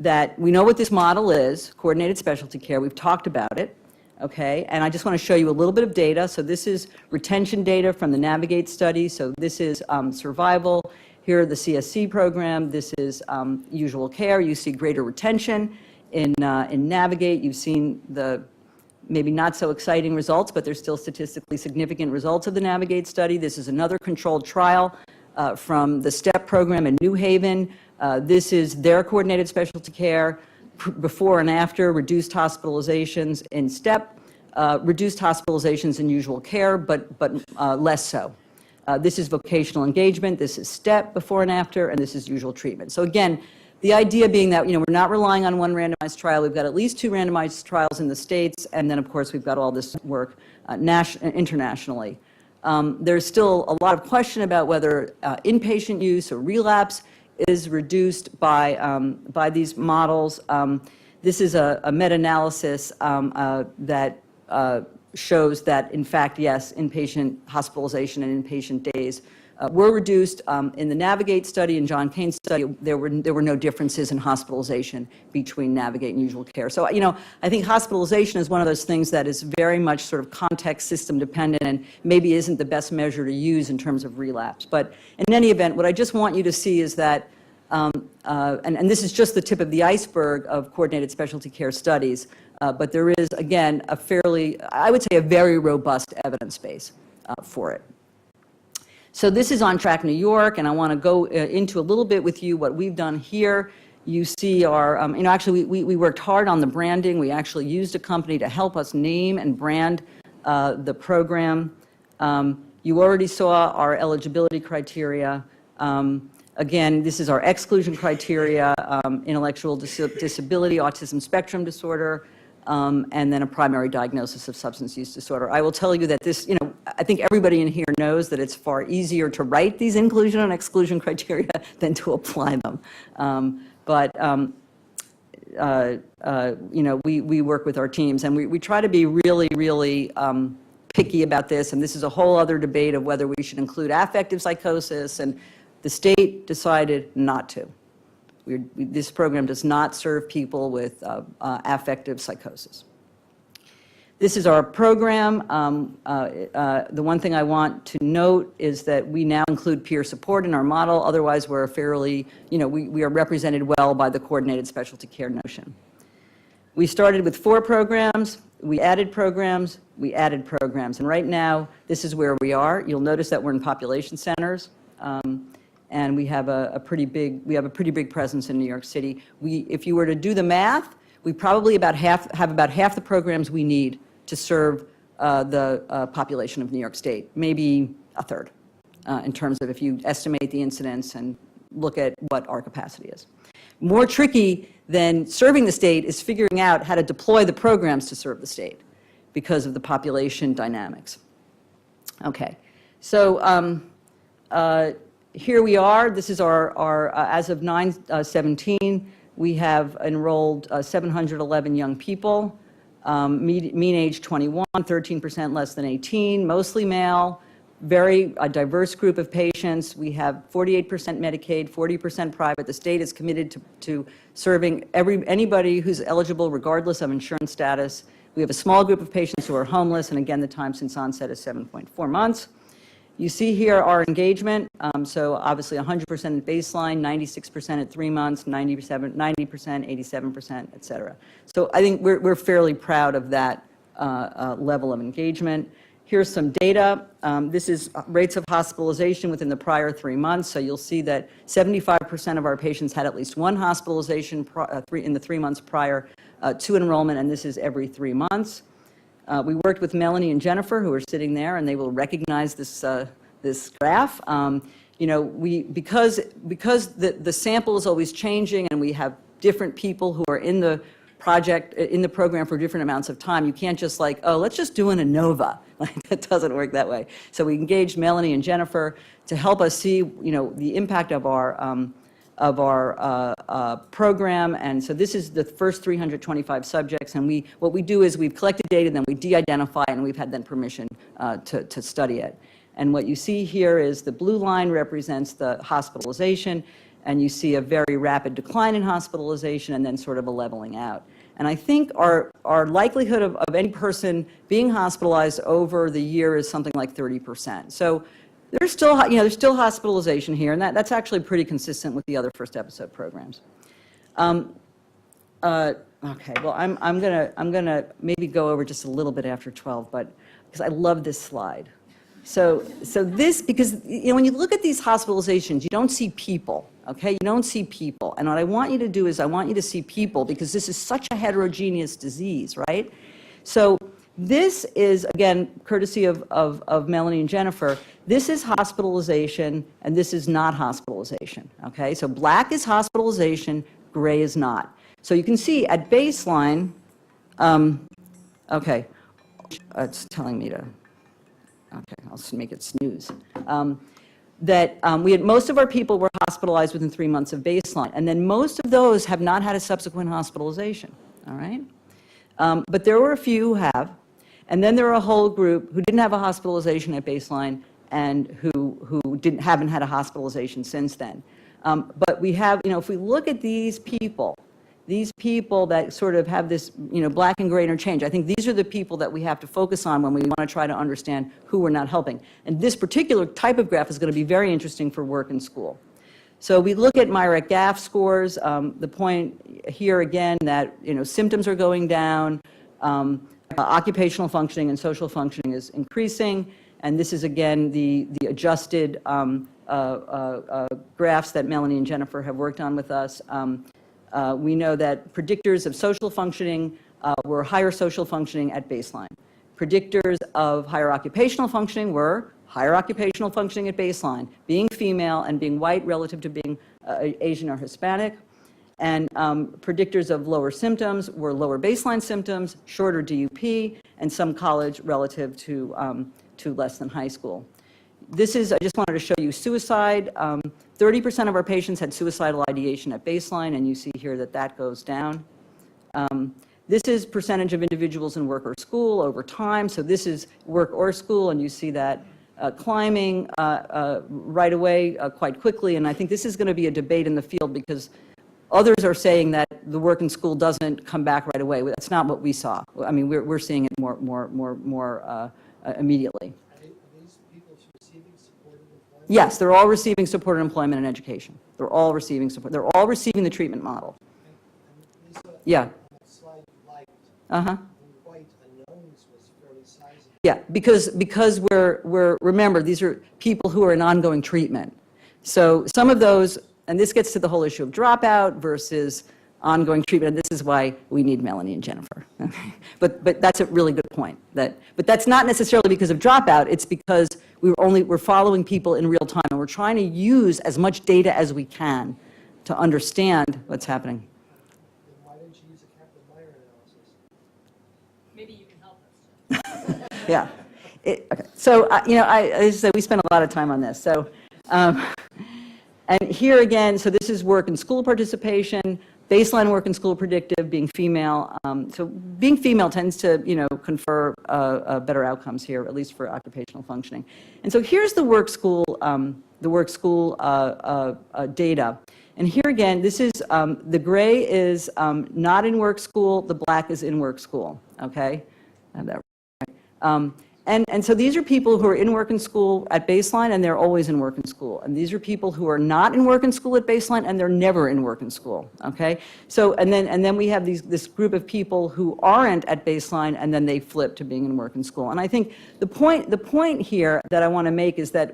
that we know what this model is, coordinated specialty care. We've talked about it, okay? And I just want to show you a little bit of data. So this is retention data from the Navigate study. So this is survival. Here, the CSC program. This is usual care. You see greater retention in Navigate. You've seen the maybe not so exciting results, but there's still statistically significant results of the Navigate study. This is another controlled trial from the STEP program in New Haven. This is their coordinated specialty care before and after, reduced hospitalizations in STEP, reduced hospitalizations in usual care, but less so. This is vocational engagement, this is STEP before and after, and this is usual treatment. So again, the idea being that, we're not relying on one randomized trial. We've got at least 2 randomized trials in the States, and then, of course, we've got all this work internationally. There's still a lot of question about whether inpatient use or relapse is reduced by these models. This is a meta-analysis that shows that, in fact, yes, inpatient hospitalization and inpatient days were reduced. In the Navigate study and John Kane's study, there were no differences in hospitalization between Navigate and usual care. So, I think hospitalization is one of those things that is very much sort of context system dependent and maybe isn't the best measure to use in terms of relapse. But in any event, what I just want you to see is that, and this is just the tip of the iceberg of coordinated specialty care studies, but there is, again, a fairly, I would say, a very robust evidence base for it. So this is On Track New York, and I want to go into a little bit with you what we've done here. You see our, actually we worked hard on the branding. We actually used a company to help us name and brand the program. You already saw our eligibility criteria. Again, this is our exclusion criteria, intellectual disability, autism spectrum disorder, and then a primary diagnosis of substance use disorder. I will tell you that this, I think everybody in here knows that it's far easier to write these inclusion and exclusion criteria than to apply them. We work with our teams, and we try to be really, really picky about this, and this is a whole other debate of whether we should include affective psychosis, and the state decided not to. This program does not serve people with affective psychosis. This is our program. The one thing I want to note is that we now include peer support in our model. Otherwise, we're fairly, we are represented well by the coordinated specialty care notion. We started with 4 programs. We added programs. We added programs. And right now, this is where we are. You'll notice that we're in population centers. And we have a pretty big presence in New York City. If you were to do the math, we probably have about half the programs we need to serve the population of New York State, maybe a third, in terms of if you estimate the incidence and look at what our capacity is. More tricky than serving the state is figuring out how to deploy the programs to serve the state because of the population dynamics. Okay, so here we are. This is our as of 9/17, we have enrolled 711 young people, mean age 21, 13% less than 18, mostly male, very diverse group of patients. We have 48% Medicaid, 40% private. The state is committed to serving anybody who's eligible regardless of insurance status. We have a small group of patients who are homeless, and again, the time since onset is 7.4 months. You see here our engagement, so obviously 100% at baseline, 96% at 3 months, 90%, 87%, et cetera. So I think we're fairly proud of that level of engagement. Here's some data. This is rates of hospitalization within the prior 3 months. So you'll see that 75% of our patients had at least one hospitalization in the 3 months prior to enrollment, and this is every 3 months. We worked with Melanie and Jennifer, who are sitting there, and they will recognize this graph. You know, because the sample is always changing, and we have different people who are in the program for different amounts of time. You can't just like, oh, let's just do an ANOVA. Like, that doesn't work that way. So we engaged Melanie and Jennifer to help us see, you know, the impact of our program. And so this is the first 325 subjects. And what we do is we've collected data, then we de-identify, and we've had then permission to study it. And what you see here is the blue line represents the hospitalization, and you see a very rapid decline in hospitalization and then sort of a leveling out. And I think our likelihood of any person being hospitalized over the year is something like 30%. So there's still, you know, there's still hospitalization here, and that's actually pretty consistent with the other first episode programs. Okay, well, I'm gonna maybe go over just a little bit after 12, but because I love this slide. So this, because, you know, when you look at these hospitalizations, you don't see people, okay? You don't see people. And what I want you to do is I want you to see people, because this is such a heterogeneous disease, right? So this is, again, courtesy of Melanie and Jennifer, this is hospitalization, and this is not hospitalization, okay? So black is hospitalization, gray is not. So you can see at baseline, okay, it's telling me to, okay, I'll just make it snooze. We had most of our people were hospitalized within 3 months of baseline, and then most of those have not had a subsequent hospitalization, all right? But there were a few who have, and then there are a whole group who didn't have a hospitalization at baseline and who haven't had a hospitalization since then. But we have, you know, if we look at these people that sort of have this, you know, black and gray interchange, I think these are the people that we have to focus on when we want to try to understand who we're not helping. And this particular type of graph is going to be very interesting for work and school. So we look at Myrick-Gaff scores. The point here again that, you know, symptoms are going down, occupational functioning and social functioning is increasing, and this is again the adjusted graphs that Melanie and Jennifer have worked on with us. We know that predictors of social functioning were higher social functioning at baseline. Predictors of higher occupational functioning were higher occupational functioning at baseline, being female and being white relative to being Asian or Hispanic. And predictors of lower symptoms were lower baseline symptoms, shorter DUP, and some college relative to less than high school. This is, I just wanted to show you suicide. 30% of our patients had suicidal ideation at baseline, and you see here that goes down. This is percentage of individuals in work or school over time. So this is work or school, and you see that climbing right away quite quickly. And I think this is going to be a debate in the field because others are saying that the work and school doesn't come back right away. That's not what we saw. I mean, we're seeing it more immediately. Yes, they're all receiving supported employment and education. They're all receiving support. They're all receiving the treatment model. Yeah. Yeah, because we're remember, these are people who are in ongoing treatment. So some of those, and this gets to the whole issue of dropout versus ongoing treatment. And this is why we need Melanie and Jennifer. But that's a really good point. But that's not necessarily because of dropout. It's because we're following people in real time, and we're trying to use as much data as we can to understand what's happening. Why didn't you use a Kaplan-Meier analysis? Maybe you can help us. Yeah. Okay. So, as I said, we spent a lot of time on this. So, and here again, so this is work in school participation, baseline work in school predictive, being female. So being female tends to, confer better outcomes here, at least for occupational functioning. And so here's the work school data. And here again, this is, the gray is not in work school, the black is in work school, okay? I have that right. And so these are people who are in work and school at baseline, and they're always in work and school. And these are people who are not in work and school at baseline, and they're never in work and school, okay? So, and then we have this group of people who aren't at baseline, and then they flip to being in work and school. And I think the point here that I want to make is that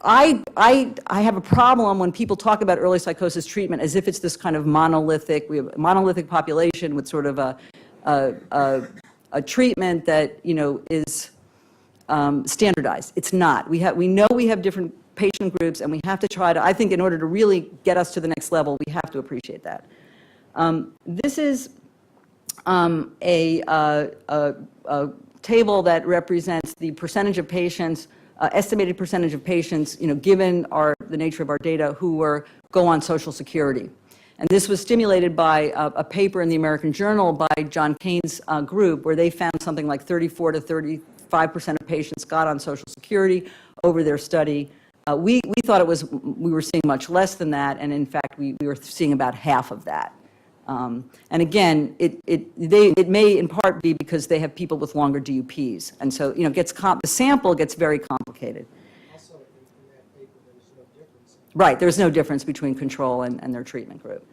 I have a problem when people talk about early psychosis treatment as if it's this kind of monolithic, we have a monolithic population with sort of a treatment that, is standardized. It's not. We know we have different patient groups, and we have to try to, I think in order to really get us to the next level, we have to appreciate that. This is a table that represents the percentage of patients, estimated percentage of patients, given the nature of our data, who go on Social Security. And this was stimulated by a paper in the American Journal by John Kane's group, where they found something like 34 to 35% of patients got on Social Security over their study. We thought we were seeing much less than that, and in fact, we were seeing about half of that. And again, it may in part be because they have people with longer DUPs, and so the sample gets very complicated. Also, in that paper, there was no difference. Right, there's no difference between control and their treatment group.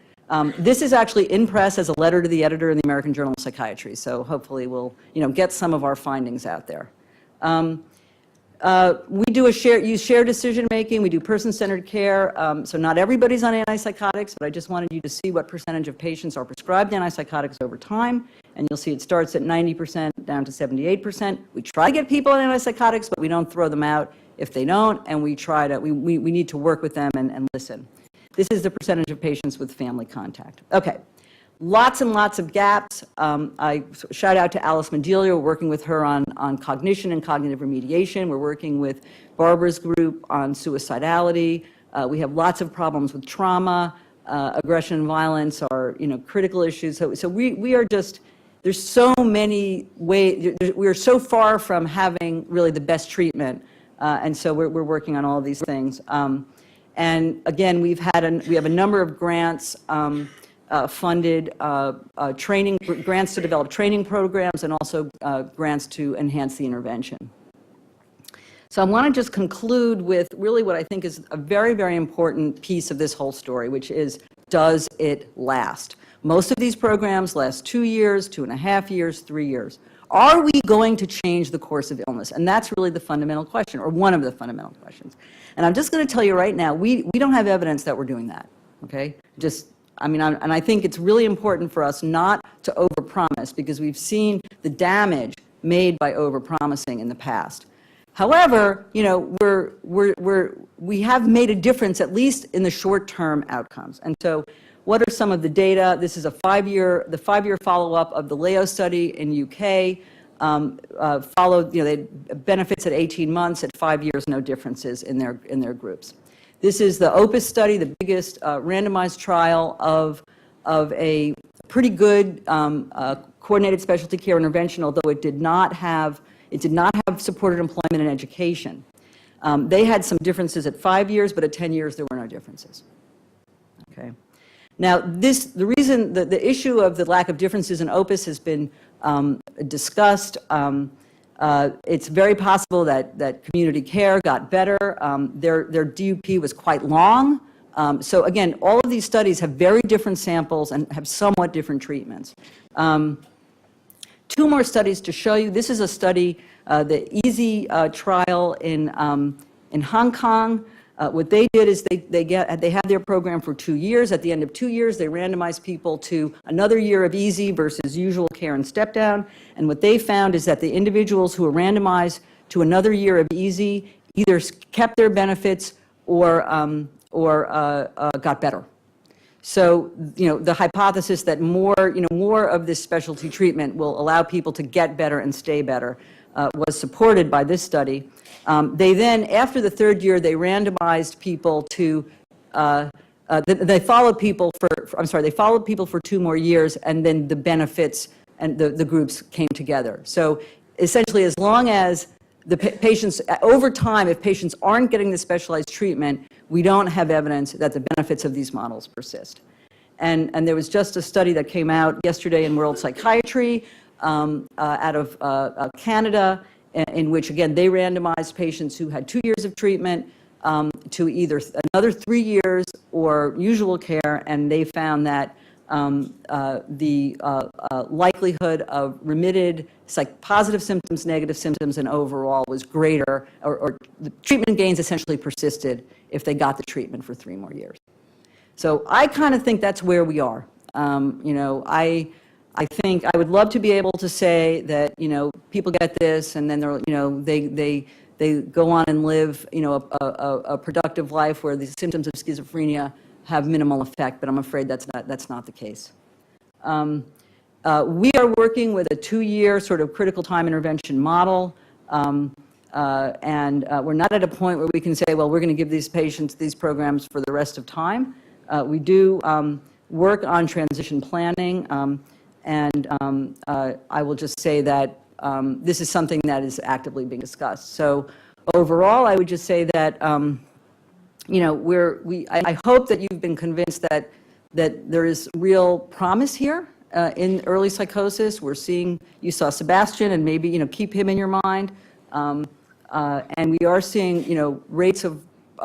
This is actually in press as a letter to the editor in the American Journal of Psychiatry, so hopefully we'll get some of our findings out there. We use shared decision making, we do person-centered care, so not everybody's on antipsychotics, but I just wanted you to see what percentage of patients are prescribed antipsychotics over time, and you'll see it starts at 90% down to 78%. We try to get people on antipsychotics, but we don't throw them out if they don't, and we need to work with them and listen. This is the percentage of patients with family contact. Okay. Lots and lots of gaps. I shout out to Alice Mendelia. We're working with her on cognition and cognitive remediation. We're working with Barbara's group on suicidality. We have lots of problems with trauma. Aggression and violence are, critical issues. So we are just, there's so many ways, we are so far from having really the best treatment. And so we're working on all of these things. And again, we have a number of grants funded, grants to develop training programs, and also grants to enhance the intervention. So I want to just conclude with really what I think is a very, very important piece of this whole story, which is, does it last? Most of these programs last 2 years, 2.5 years, 3 years. Are we going to change the course of illness? And that's really the fundamental question, or one of the fundamental questions. And I'm just going to tell you right now, we don't have evidence that we're doing that, okay? And I think it's really important for us not to overpromise, because we've seen the damage made by overpromising in the past. However, we have made a difference, at least in the short-term outcomes. And so what are some of the data? This is the 5-year follow-up of the LEO study in UK. Followed, they benefits at 18 months, at 5 years, no differences in their groups. This is the OPUS study, the biggest randomized trial of a pretty good coordinated specialty care intervention, although it did not have supported employment and education. They had some differences at 5 years, but at 10 years there were no differences. Okay. Now, the issue of the lack of differences in OPUS has been discussed. It's very possible that community care got better. Their DUP was quite long. So again, all of these studies have very different samples and have somewhat different treatments. 2 more studies to show you. This is a study, the EASY trial in Hong Kong. What they did is they had their program for 2 years. At the end of 2 years, they randomized people to another year of easy versus usual care and step down. And what they found is that the individuals who were randomized to another year of easy either kept their benefits or got better. So, the hypothesis that more of this specialty treatment will allow people to get better and stay better was supported by this study. They then, after the third year, they randomized people to, they followed people for 2 more years, and then the benefits and the groups came together. So essentially, as long as the patients, over time, if patients aren't getting the specialized treatment, we don't have evidence that the benefits of these models persist. And there was just a study that came out yesterday in World Psychiatry out of Canada, in which, again, they randomized patients who had 2 years of treatment to either another 3 years or usual care, and they found that the likelihood of remitted positive symptoms, negative symptoms, and overall was greater, or the treatment gains essentially persisted if they got the treatment for 3 more years. So I kind of think that's where we are. I think I would love to be able to say that, people get this and then they go on and live, a productive life where the symptoms of schizophrenia have minimal effect, but I'm afraid that's not the case. We are working with a 2-year sort of critical time intervention model, and we're not at a point where we can say, well, we're going to give these patients these programs for the rest of time. We do work on transition planning, and I will just say that this is something that is actively being discussed. So overall, I would just say that I hope that you've been convinced that there is real promise here in early psychosis. We're seeing, you saw Sebastian, and maybe keep him in your mind, and we are seeing rates of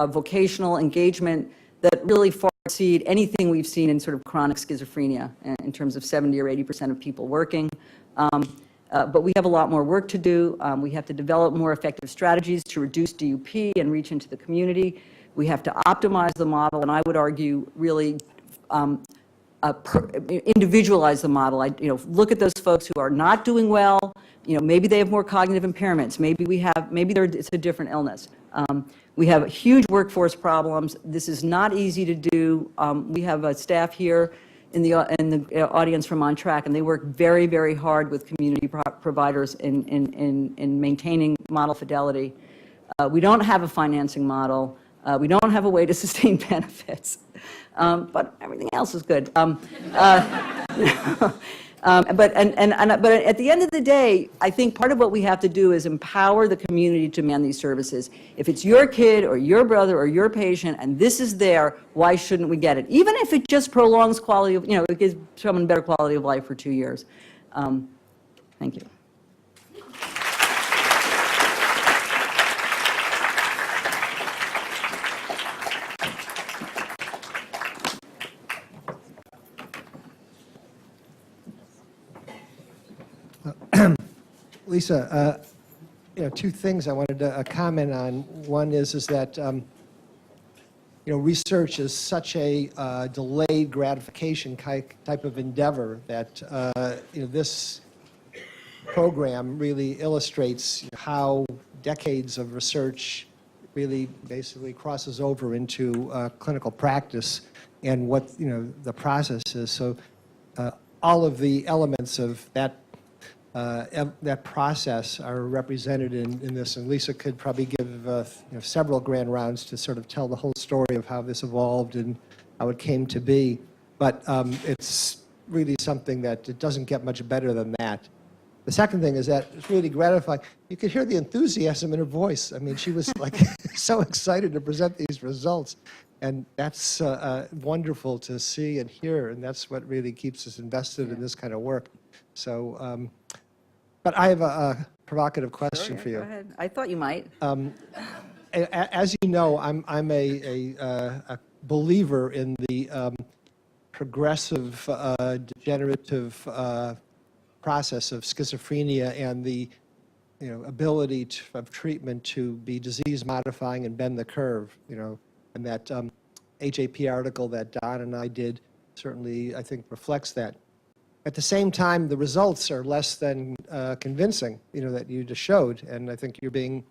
vocational engagement that really far exceed anything we've seen in sort of chronic schizophrenia in terms of 70 or 80% of people working. But we have a lot more work to do. We have to develop more effective strategies to reduce DUP and reach into the community. We have to optimize the model, and I would argue really individualize the model. Look at those folks who are not doing well. Maybe they have more cognitive impairments. Maybe it's a different illness. We have huge workforce problems. This is not easy to do. We have a staff here in the audience from On Track, and they work very, very hard with community providers in maintaining model fidelity. We don't have a financing model. We don't have a way to sustain benefits, but everything else is good. But at the end of the day, I think part of what we have to do is empower the community to man these services. If it's your kid or your brother or your patient and this is there, why shouldn't we get it? Even if it just prolongs quality of, it gives someone better quality of life for 2 years. Thank you. Lisa, 2 things I wanted to comment on. One is that research is such a delayed gratification type of endeavor that this program really illustrates how decades of research really basically crosses over into clinical practice and what the process is. So all of the elements of that process are represented in this, and Lisa could probably give several grand rounds to sort of tell the whole story of how this evolved and how it came to be. But it's really something that it doesn't get much better than that. The second thing is that it's really gratifying. You could hear the enthusiasm in her voice. I mean, she was like so excited to present these results, and that's wonderful to see and hear, and that's what really keeps us invested in this kind of work. So, but I have a provocative question for you. Go ahead. I thought you might. As you know, I'm a believer in the progressive degenerative process of schizophrenia and the ability of treatment to be disease modifying and bend the curve, and that HAP article that Don and I did certainly, I think, reflects that. At the same time, the results are less than convincing, that you just showed, and I think you're being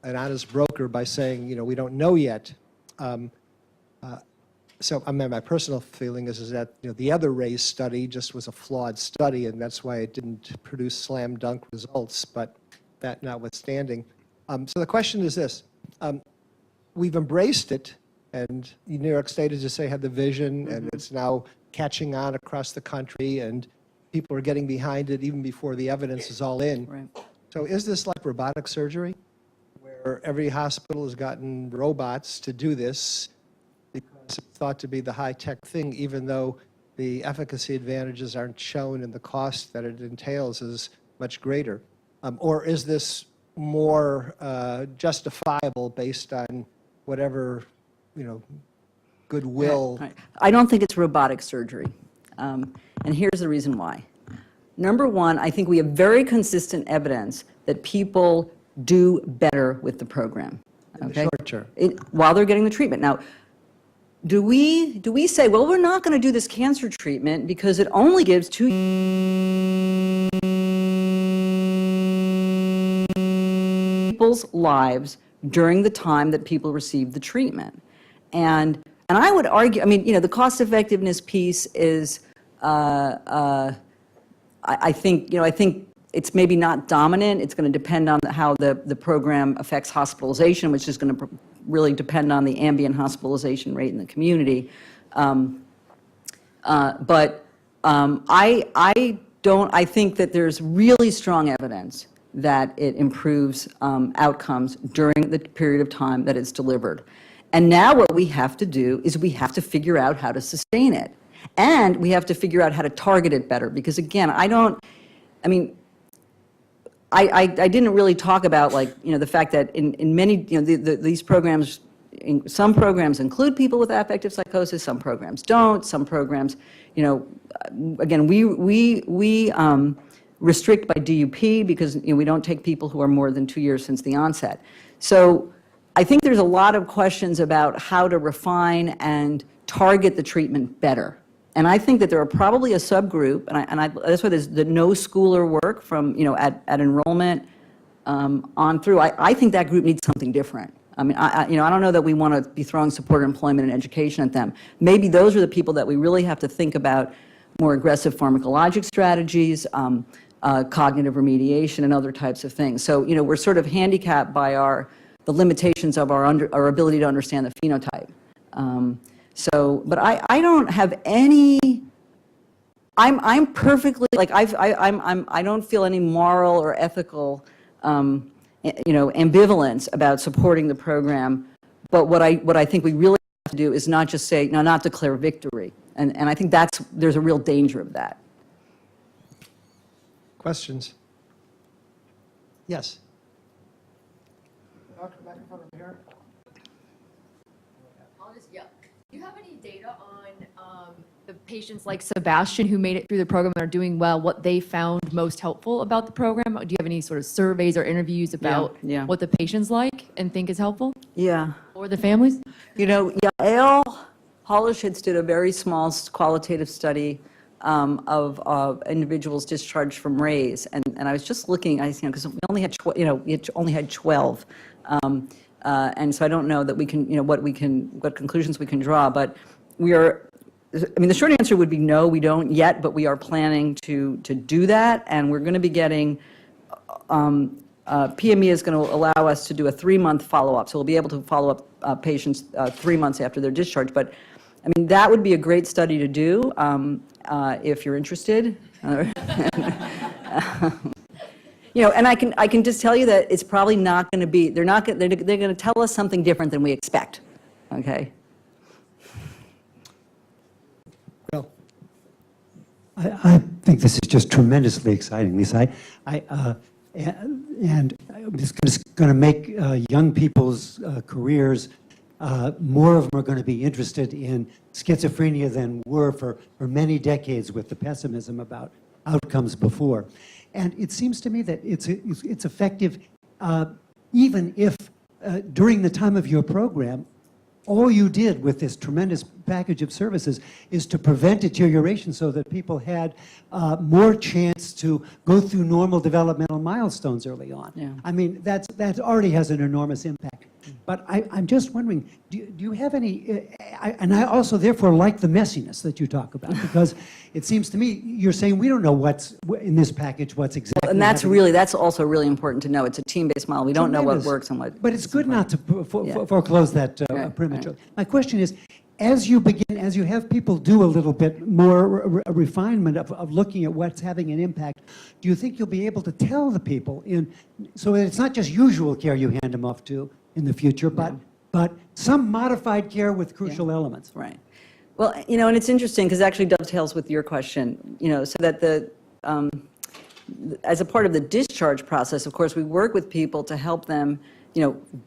an honest broker by saying, we don't know yet. So my personal feeling is that the other RAISE study just was a flawed study, and that's why it didn't produce slam dunk results. But that notwithstanding, so the question is this: we've embraced it, and New York State, as you say, had the vision, and it's now catching on across the country, and people are getting behind it even before the evidence is all in. Right. So is this like robotic surgery, where every hospital has gotten robots to do this because it's thought to be the high-tech thing, even though the efficacy advantages aren't shown and the cost that it entails is much greater? Or is this more justifiable based on whatever, goodwill? Right. I don't think it's robotic surgery. And here's the reason why. Number one, I think we have very consistent evidence that people do better with the program. In the short term. While they're getting the treatment. Now, do we say, well, we're not going to do this cancer treatment because it only gives 2 people's lives during the time that people receive the treatment? And I would argue, the cost effectiveness piece is, I think it's maybe not dominant. It's going to depend on how the program affects hospitalization, which is going to really depend on the ambient hospitalization rate in the community. I think that there's really strong evidence that it improves outcomes during the period of time that it's delivered. And now what we have to do is we have to figure out how to sustain it. And we have to figure out how to target it better. Because again, I didn't really talk about the fact that in many, these programs, some programs include people with affective psychosis, some programs don't, some programs, again, we restrict by DUP because we don't take people who are more than 2 years since the onset. So I think there's a lot of questions about how to refine and target the treatment better. And I think that there are probably a subgroup, and that's why there's the no schooler work from, at enrollment on through. I think that group needs something different. I don't know that we want to be throwing support, employment, and education at them. Maybe those are the people that we really have to think about more aggressive pharmacologic strategies, cognitive remediation, and other types of things. So, we're sort of handicapped by the limitations of our ability to understand the phenotype. But I don't have any. I'm perfectly I don't feel any moral or ethical, ambivalence about supporting the program. But what I think we really have to do is not just say not declare victory, and I think there's a real danger of that. Questions? Yes. Do you have any data on the patients like Sebastian who made it through the program and are doing well, what they found most helpful about the program? Do you have any sort of surveys or interviews about what the patients like and think is helpful? Yeah. Or the families? Yael Hollischitz did a very small qualitative study of individuals discharged from RAISE, and I was just looking, because we only had only had 12. And so I don't know that we can, what conclusions we can draw, but the short answer would be no, we don't yet, but we are planning to do that, and we're going to be getting, PME is going to allow us to do a 3-month follow-up, so we'll be able to follow up patients 3 months after their discharge, but that would be a great study to do if you're interested. And I can just tell you that it's probably not going to be. They're going to tell us something different than we expect. Okay. Bill. I think this is just tremendously exciting, Lisa. And it's going to make young people's careers. More of them are going to be interested in schizophrenia than were for many decades with the pessimism about outcomes before. And it seems to me that it's effective even if during the time of your program, all you did with this tremendous package of services is to prevent deterioration so that people had more chance to go through normal developmental milestones early on. Yeah. I mean, that already has an enormous impact. But I'm just wondering, do you have any, and I also therefore like the messiness that you talk about, because it seems to me you're saying we don't know what's in this package, what's exactly And that's happening. that's also really important to know. It's a team-based model. We don't know what Tremendous. works and what. But it's good not to Yeah. foreclose that Right, prematurely. My question is, as you have people do a little bit more refinement of looking at what's having an impact, do you think you'll be able to tell the people so that it's not just usual care you hand them off to in the future, but some modified care with crucial elements? Right. Well, and it's interesting because it actually dovetails with your question, so that as a part of the discharge process, of course, we work with people to help them,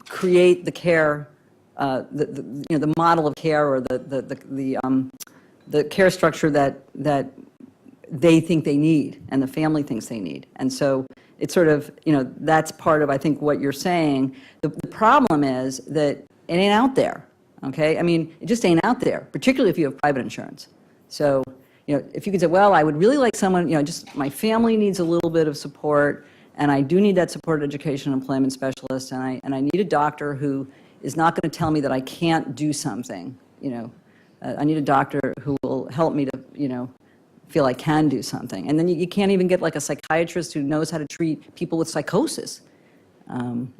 create the care, the model of care or the care structure that they think they need and the family thinks they need. And so it's sort of, that's part of, I think, what you're saying. The problem is that it ain't out there, okay? I mean, it just ain't out there, particularly if you have private insurance. So, if you could say, well, I would really like someone, just my family needs a little bit of support, and I do need that support education and employment specialist, and I need a doctor who is not going to tell me that I can't do something, I need a doctor who will help me to, feel I can do something. And then you can't even get like a psychiatrist who knows how to treat people with psychosis.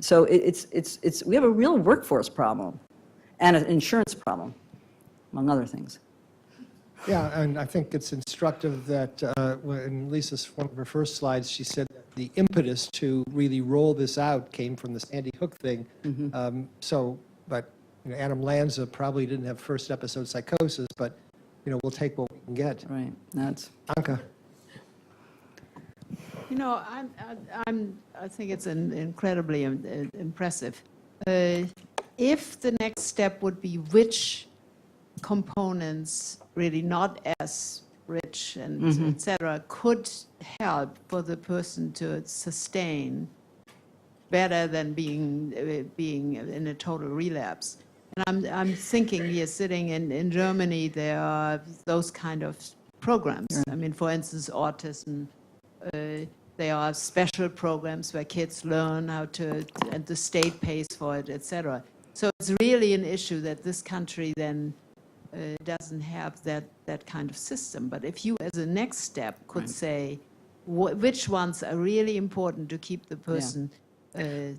So we have a real workforce problem and an insurance problem, among other things. Yeah, and I think it's instructive that in Lisa's one of her first slides, she said that the impetus to really roll this out came from the Sandy Hook thing. But Adam Lanza probably didn't have first episode psychosis, but we'll take what we can get. Right. That's Anka. I think it's incredibly impressive. If the next step would be which components really not as rich and et cetera could help for the person to sustain better than being in a total relapse. And I'm thinking here, sitting in Germany, there are those kind of programs. I mean, for instance, autism. There are special programs where kids learn how to, and the state pays for it, etc. So it's really an issue that this country then doesn't have that kind of system. But if you, as a next step, could say which ones are really important to keep the person.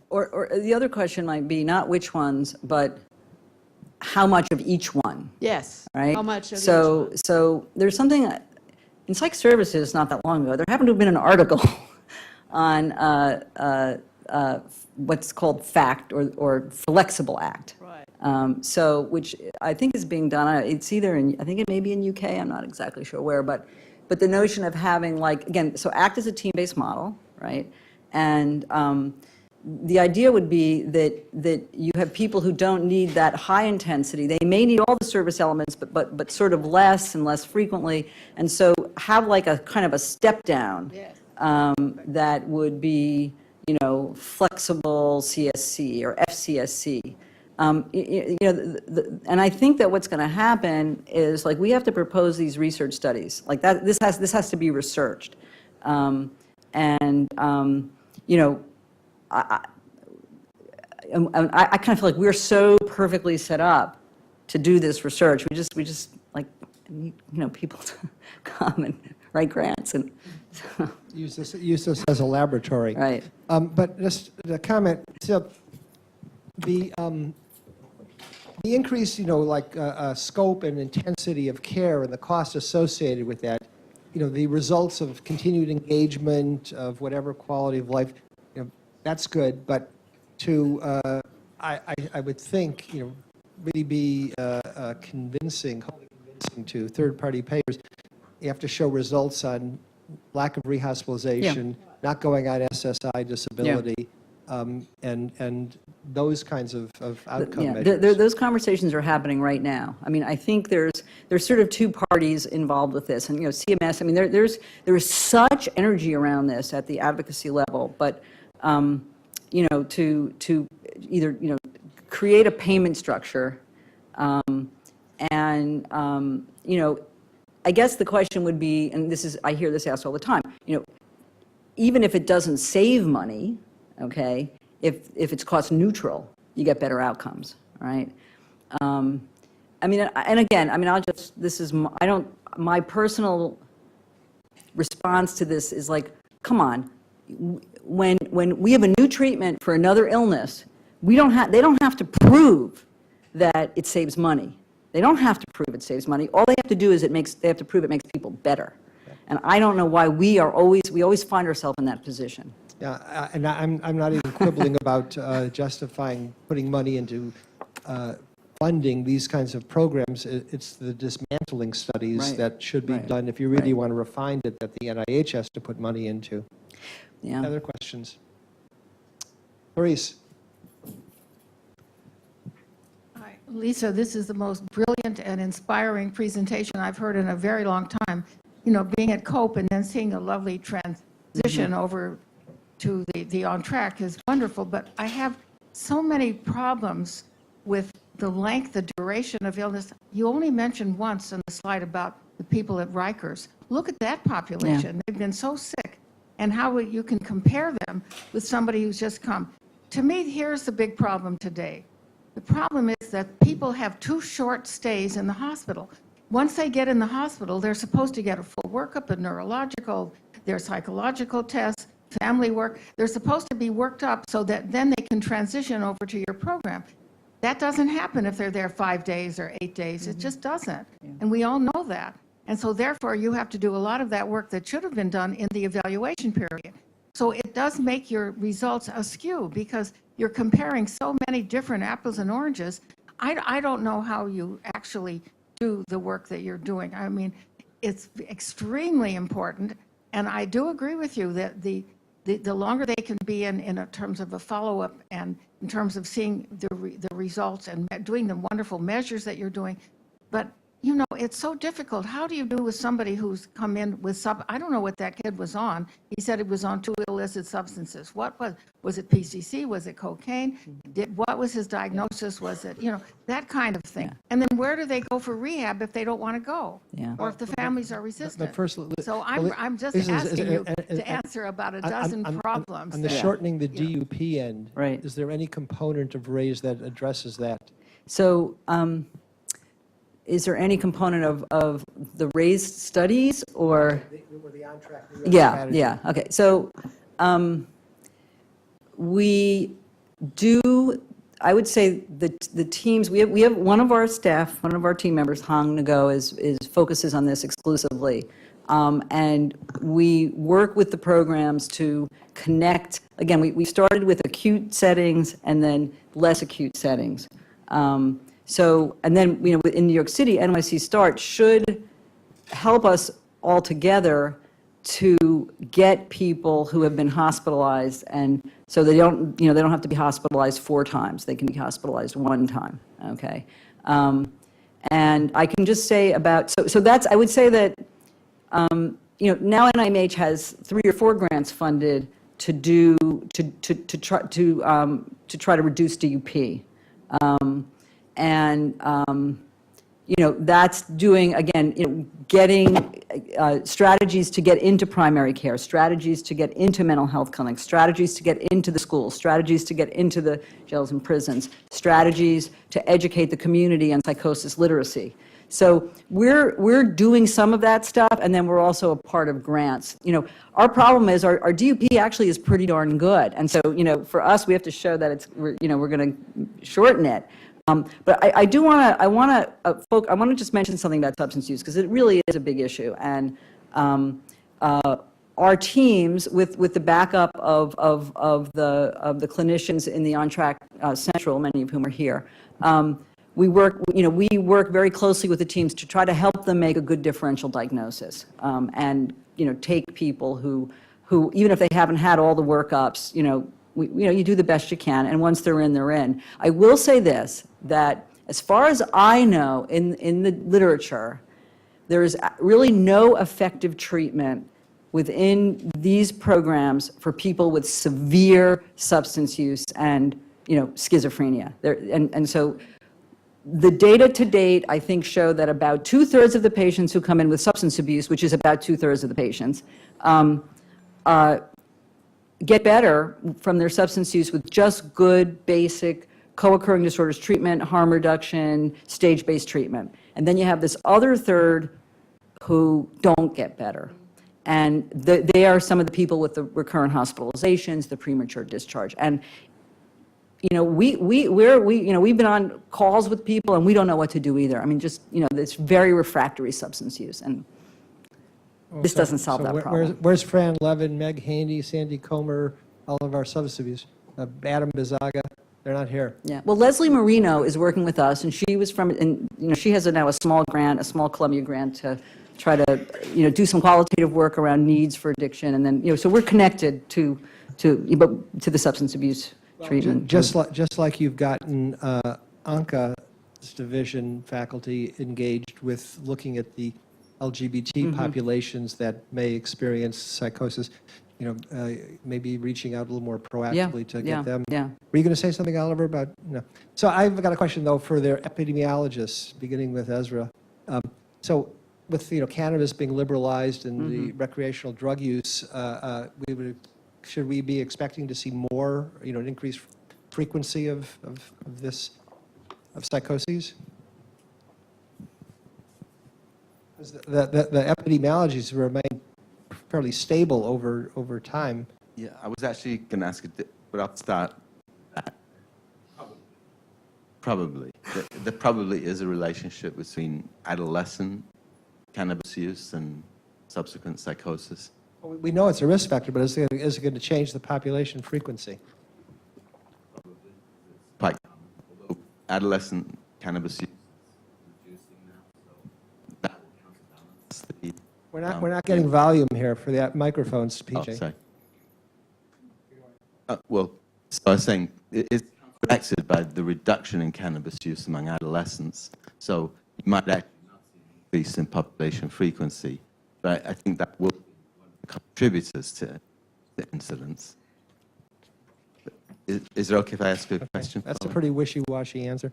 or the other question might be not which ones, but how much of each one. Yes. Right? How much of each so one? So there's something in Psych Services not that long ago. There happened to have been an article on what's called FACT or Flexible Act. Right. So which I think is being done. It's either I think it may be in UK. I'm not exactly sure where, but the notion of having so ACT is a team-based model, right? And the idea would be that you have people who don't need that high intensity. They may need all the service elements, but sort of less and less frequently. And so have like a kind of a step down that would be, flexible CSC or FCSC. And I think that what's going to happen is we have to propose these research studies like that. This has to be researched, I kind of feel like we're so perfectly set up to do this research. We just need, people to come and write grants and Use this as a laboratory. right. But just the comment, so the increase, scope and intensity of care and the cost associated with that, the results of continued engagement of whatever quality of life, that's good. But I would think, really be wholly convincing to third-party payers. You have to show results on lack of rehospitalization, not going on SSI disability, and those kinds of outcome measures. Those conversations are happening right now. I mean, I think there's there's sort of two parties involved with this, and, CMS, I mean, there is such energy around this at the advocacy level, but, to either, create a payment structure, and, I guess the question would be, and I hear this asked all the time, even if it doesn't save money, okay, if it's cost neutral, you get better outcomes, right? I mean, and again, I mean, my personal response to this is like, come on, when we have a new treatment for another illness, they don't have to prove that it saves money. They don't have to prove it saves money. All they have to do is they have to prove it makes people better. And I don't know why we always find ourselves in that position. Yeah, and I'm not even quibbling about justifying putting money into funding these kinds of programs. It's the dismantling studies Right. that should be Right. done if you really Right. want to refine it, that the NIH has to put money into. Yeah. Other questions? Maurice? Hi, Lisa, this is the most brilliant and inspiring presentation I've heard in a very long time. Being at COPE and then seeing a lovely transition over to the on track is wonderful, but I have so many problems with the length, the duration of illness. You only mentioned once on the slide about the people at Rikers. Look at that population. They've been so sick, and how you can compare them with somebody who's just come. To me, here's the big problem today. The problem is that people have too short stays in the hospital. Once they get in the hospital, they're supposed to get a full workup, a neurological, their psychological tests, family work. They're supposed to be worked up so that then they can transition over to your program. That doesn't happen if they're there 5 days or 8 days. It just doesn't. And we all know that. And so therefore, you have to do a lot of that work that should have been done in the evaluation period. So it does make your results askew because you're comparing so many different apples and oranges. I don't know how you actually do the work that you're doing. I mean, it's extremely important. And I do agree with you that the longer they can be in terms of a follow-up and in terms of seeing the results and doing the wonderful measures that you're doing. But, it's so difficult. How do you do with somebody who's come in with I don't know what that kid was on. He said he was on 2 illicit substances. What was it PCC? Was it cocaine? What was his diagnosis? Was it, that kind of thing. Yeah. And then where do they go for rehab if they don't want to go? Yeah. Or if the families are resistant? But first, So I'm just asking you to answer about a dozen problems. On the that- shortening the DUP end, Right. is there any component of RAISE that addresses that? So, is there any component of the raised studies or? The on-track Yeah, okay. So, we do, I would say the teams, we have one of our staff, one of our team members, Hong Nago, focuses on this exclusively. And we work with the programs to connect, again, we started with acute settings and then less acute settings. So, and then, in New York City, NYC START should help us all together to get people who have been hospitalized, and so they don't have to be hospitalized 4 times. They can be hospitalized 1 time, okay? And I can just say so that's, I would say that, now NIMH has 3 or 4 grants funded to try to reduce DUP. That's doing, again, getting strategies to get into primary care, strategies to get into mental health clinics, strategies to get into the schools, strategies to get into the jails and prisons, strategies to educate the community on psychosis literacy. So we're doing some of that stuff, and then we're also a part of grants. Our problem is our DUP actually is pretty darn good, and so for us we have to show that we're going to shorten it. But I want to just mention something about substance use because it really is a big issue, and our teams, with the backup of the clinicians in the On Track Central, many of whom are here. We work very closely with the teams to try to help them make a good differential diagnosis, and take people who even if they haven't had all the workups, you do the best you can, and once they're in, they're in. I will say this, that As far as I know, in the literature, there is really no effective treatment within these programs for people with severe substance use and, schizophrenia. And so the data to date, I think, show that about 2/3 of the patients who come in with substance abuse, which is about 2/3 of the patients, get better from their substance use with just good, basic, co-occurring disorders treatment, harm reduction, stage-based treatment. And then you have this other third who don't get better. And they are some of the people with the recurrent hospitalizations, the premature discharge. And we've been on calls with people, and we don't know what to do either. I mean, just, it's very refractory substance use, and this doesn't solve that problem. Where's Fran Levin, Meg Haney, Sandy Comer, all of our substance abuse? Adam Bizaga, they're not here. Yeah, well, Leslie Marino is working with us, and she was she has now a small grant, a small Columbia grant to try to, do some qualitative work around needs for addiction, and then, so we're connected to the substance abuse treatment. Just like you've gotten Anka's division faculty engaged with looking at the LGBT populations that may experience psychosis, maybe reaching out a little more proactively to get them. Yeah. Were you going to say something, Oliver, about, no? So I've got a question, though, for their epidemiologists, beginning with Ezra. So with, cannabis being liberalized and the recreational drug use, should we be expecting to see more, an increased frequency of psychoses? The epidemiologies remain fairly stable over time. Yeah, I was actually going to ask it, but I'll start. Probably. There probably is a relationship between adolescent cannabis use and subsequent psychosis. We know it's a risk factor, but is it going to change the population frequency? Quite common. Although adolescent cannabis use is reducing now, so that will counterbalance the... We're not getting volume here for the microphones, PJ. Oh, sorry. So I was saying, it's counteracted by the reduction in cannabis use among adolescents. So you might actually not see an increase in population frequency, but I think that will be one of the contributors to the incidence. Is it okay if I ask a question? That's a pretty wishy-washy answer.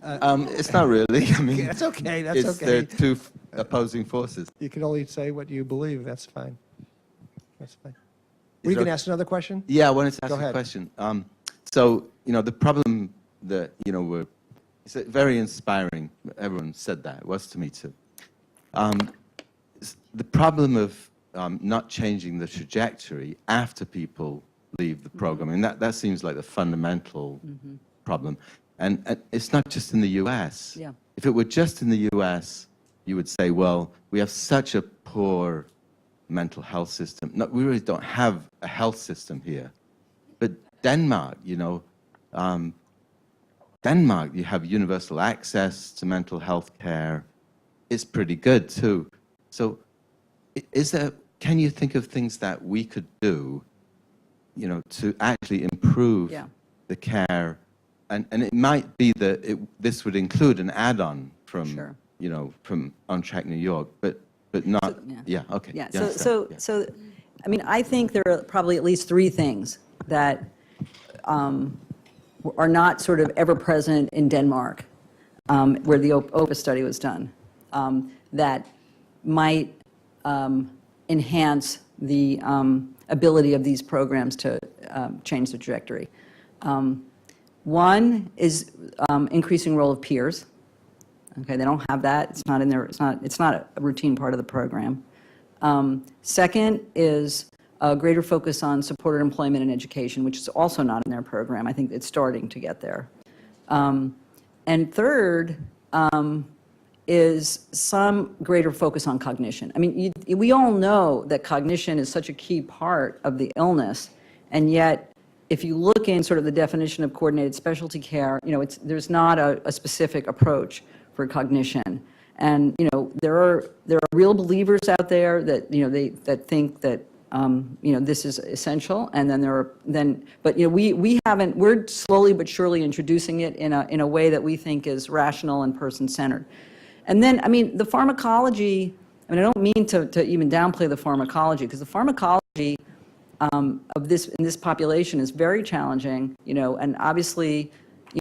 It's not really. I mean, That's okay. That's okay. They're two opposing forces. You can only say what you believe. That's fine. That's fine. Were you going to ask another question? Yeah, I wanted to ask Go ahead. a question. So, the problem that, it's very inspiring. Everyone said that. It was to me, too. The problem of not changing the trajectory after people leave the program, and that seems like the fundamental problem. And it's not just in the U.S. Yeah. If it were just in the U.S., you would say, well, we have such a poor mental health system. No, we really don't have a health system here. But Denmark, Denmark, you have universal access to mental health care. It's pretty good, too. So can you think of things that we could do, to actually improve the care? And it might be that this would include an add-on from, from On Track New York, but not, okay. Yeah, You understand? so I mean, I think there are probably at least three things that are not sort of ever present in Denmark, where the OPA study was done, that might enhance the ability of these programs to change the trajectory. One is increasing role of peers. Okay, they don't have that. It's not in there. It's not a routine part of the program. Second is a greater focus on supported employment and education, which is also not in their program. I think it's starting to get there. And third is some greater focus on cognition. I mean, we all know that cognition is such a key part of the illness, and yet if you look in sort of the definition of coordinated specialty care, there's not a specific approach for cognition. And there are real believers out there that that think that this is essential, and then but we haven't, we're slowly but surely introducing it in a way that we think is rational and person-centered. And then, the pharmacology, I don't mean to even downplay the pharmacology, because the pharmacology of this, in this population is very challenging, and obviously,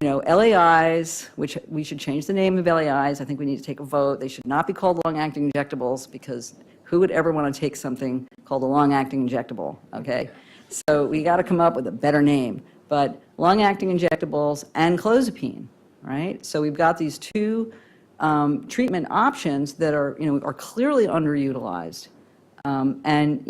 LAIs, which we should change the name of LAIs. I think we need to take a vote. They should not be called long-acting injectables, because who would ever want to take something called a long-acting injectable, okay? So we got to come up with a better name. But long-acting injectables and clozapine, right? So we've got these two treatment options that are clearly underutilized. And then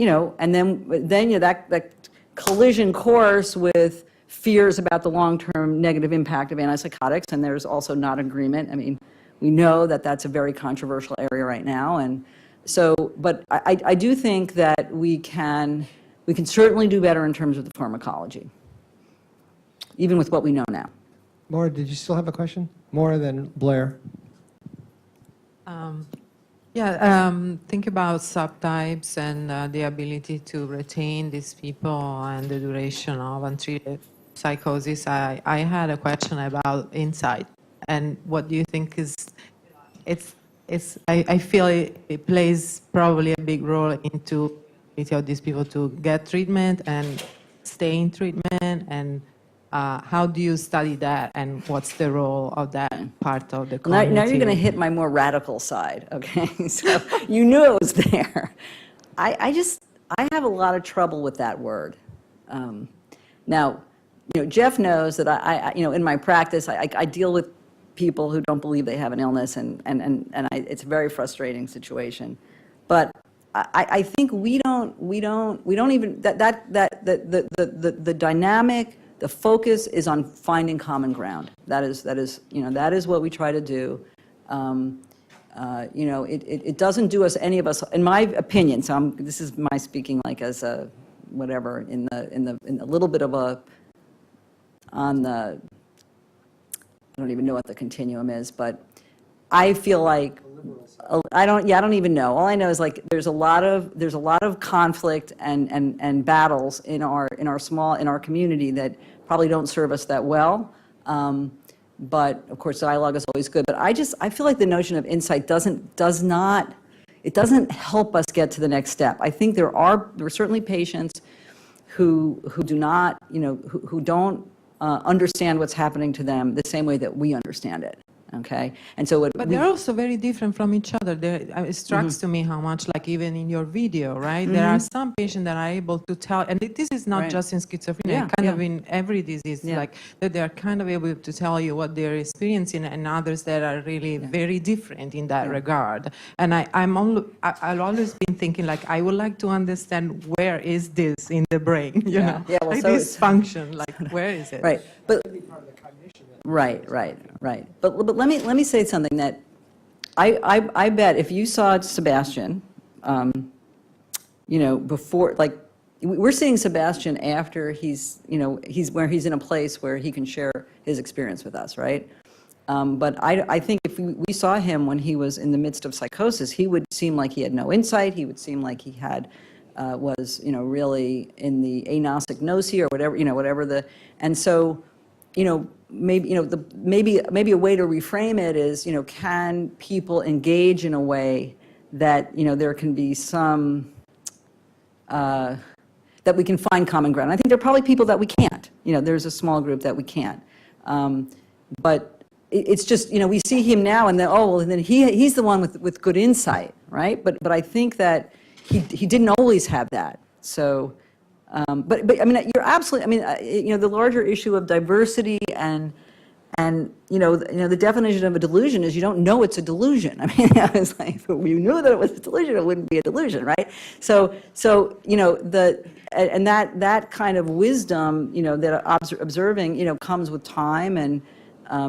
that collision course with fears about the long-term negative impact of antipsychotics, and there's also not agreement. We know that that's a very controversial area right now, and so, but I do think that we can certainly do better in terms of the pharmacology, even with what we know now. Maura, did you still have a question? Maura, then Blair. Think about subtypes and the ability to retain these people and the duration of untreated psychosis. I had a question about insight, and what do you think is, I feel it plays probably a big role into the ability of these people to get treatment and stay in treatment, and how do you study that, and what's the role of that part of the community? Now you're going to hit my more radical side, okay? So you knew it was there. I have a lot of trouble with that word. Now, Jeff knows that I in my practice, I deal with people who don't believe they have an illness, and it's a very frustrating situation. But I think we don't even, the dynamic, the focus is on finding common ground. That is what we try to do. It doesn't do us, any of us, in my opinion, so this is my speaking like as a, whatever, in a little bit of a, on the, I don't even know what the continuum is, but I feel like, I don't even know. All I know is like there's a lot of conflict and battles in our community that probably don't serve us that well. But of course, dialogue is always good. But I feel like the notion of insight doesn't help us get to the next step. I think there are certainly patients who do not, who don't understand what's happening to them the same way that we understand it. Okay, and so but they're also very different from each other. It strikes to me how much, like even in your video, right? There are some patients that are able to tell, and this is not just in schizophrenia, kind of in every disease, like that they are kind of able to tell you what they're experiencing, and others that are really very different in that regard. And I've always been thinking, like, I would like to understand where is this in the brain, you know, well, like so this function, like where is it? Right, but right. But let me say something that I bet if you saw Sebastian, before, like, we're seeing Sebastian after he's in a place where he can share his experience with us, right? But I think if we saw him when he was in the midst of psychosis, he would seem like he had no insight. He would seem like he had was really in the anosognosia or whatever and so. Maybe a way to reframe it is, can people engage in a way that, there can be some, that we can find common ground. I think there are probably people that we can't. There's a small group that we can't. But it's just, we see him now and then, and then he's the one with good insight, right? But I think that he didn't always have that. So. But you're absolutely. The larger issue of diversity and the definition of a delusion is you don't know it's a delusion. I was like, if we knew that it was a delusion, it wouldn't be a delusion, right? So that kind of wisdom, that observing, comes with time and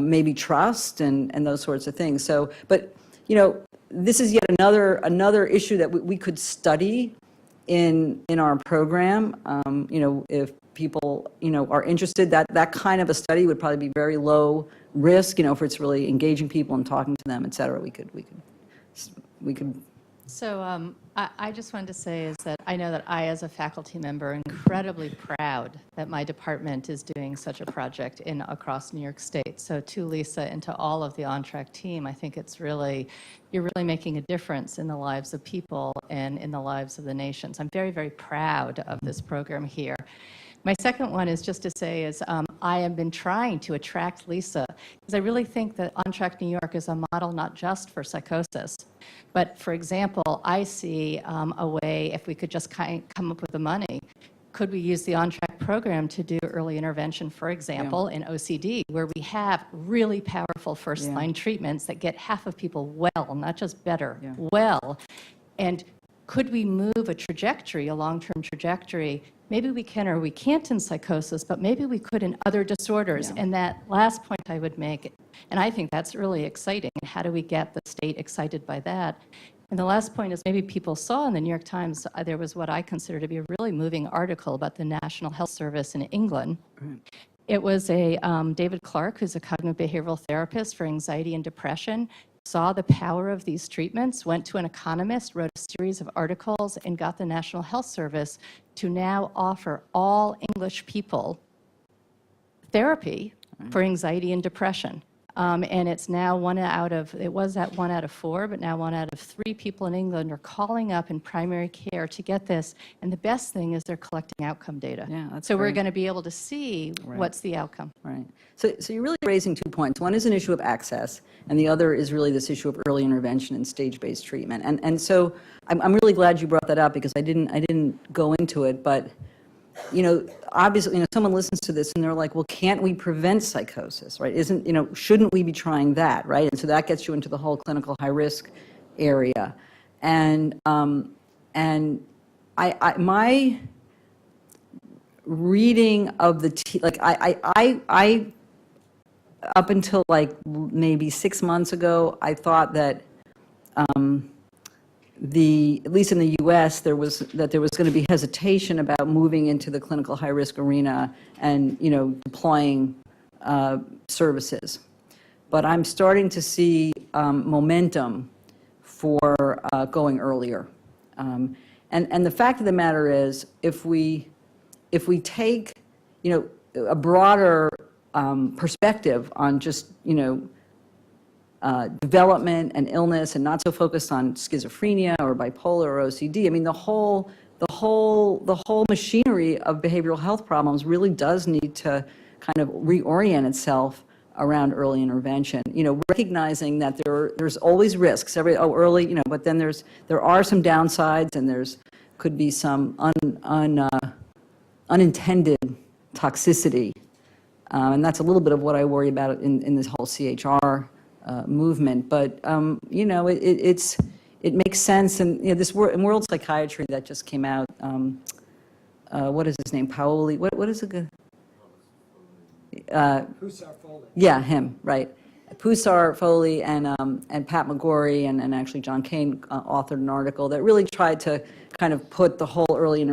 maybe trust and those sorts of things. So, but this is yet another issue that we could study in our program. If people are interested, that kind of a study would probably be very low risk, if it's really engaging people and talking to them, et cetera. We could So I just wanted to say is that I know that I, as a faculty member, am incredibly proud that my department is doing such a project across New York State. So to Lisa and to all of the on-track team, I think it's really, you're really making a difference in the lives of people and in the lives of the nation. So I'm very, very proud of this program here. My second one is just to say is I have been trying to attract Lisa because I really think that On Track New York is a model not just for psychosis, but for example, I see a way if we could just come up with the money, could we use the On Track program to do early intervention, for example, in OCD, where we have really powerful first-line treatments that get half of people well, not just better, well. And could we move a trajectory, a long-term trajectory? Maybe we can or we can't in psychosis, but maybe we could in other disorders. And that last point I would make, and I think that's really exciting, how do we get the state excited by that? And the last point is maybe people saw in the New York Times, there was what I consider to be a really moving article about the National Health Service in England. It was a David Clark, who's a cognitive behavioral therapist for anxiety and depression, saw the power of these treatments, went to an economist, wrote a series of articles, and got the National Health Service to now offer all English people therapy for anxiety and depression. And it's now it was at 1 out of 4, but now 1 out of 3 people in England are calling up in primary care to get this. And the best thing is they're collecting outcome data. Yeah, that's so we're great. going to be able to see what's the outcome. Right. So you're really raising 2 points. One is an issue of access, and the other is really this issue of early intervention and stage-based treatment. And so I'm really glad you brought that up because I didn't go into it, but obviously, someone listens to this and they're like, well, can't we prevent psychosis, right? Shouldn't we be trying that, right? And so that gets you into the whole clinical high risk area. And my reading of I up until maybe 6 months ago, I thought that at least in the U.S., there was going to be hesitation about moving into the clinical high-risk arena and, deploying services. But I'm starting to see momentum for going earlier. And the fact of the matter is, if we take, a broader perspective on just, development and illness, and not so focused on schizophrenia or bipolar or OCD. I mean, the whole machinery of behavioral health problems really does need to kind of reorient itself around early intervention. Recognizing that there's always risks. Early, but then there are some downsides, and could be some unintended toxicity, and that's a little bit of what I worry about in this whole CHR movement. But it makes sense, and this World Psychiatry that just came out. What is his name? Paoli. What is it? Pusar Foley. Yeah, him, right. Pusar Foley and Pat McGorry and actually John Kane authored an article that really tried to kind of put the whole early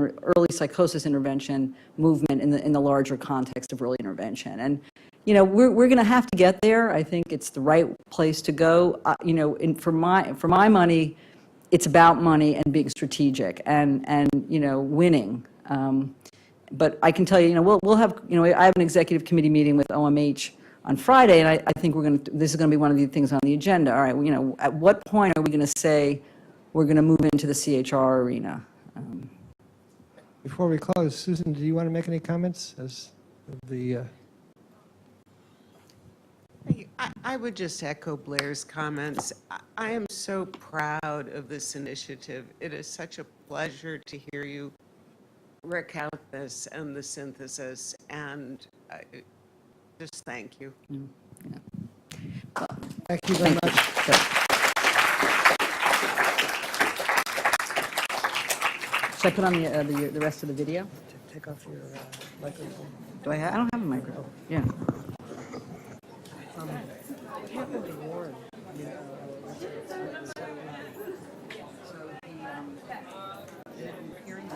psychosis intervention movement in the larger context of early intervention. And we're going to have to get there. I think it's the right place to go. For my money, it's about money and being strategic and winning. But I can tell you, we'll have, I have an executive committee meeting with OMH on Friday, and I think this is going to be one of the things on the agenda. All right, at what point are we going to say we're going to move into the CHR arena? Before we close, Susan, do you want to make any comments as the? I would just echo Blair's comments. I am so proud of this initiative. It is such a pleasure to hear you recount this and the synthesis, and just thank you. Thank you very much. Should I put on the rest of the video? Take off your microphone. Do I don't have a microphone. Yeah. What happened to Warren? So the hearing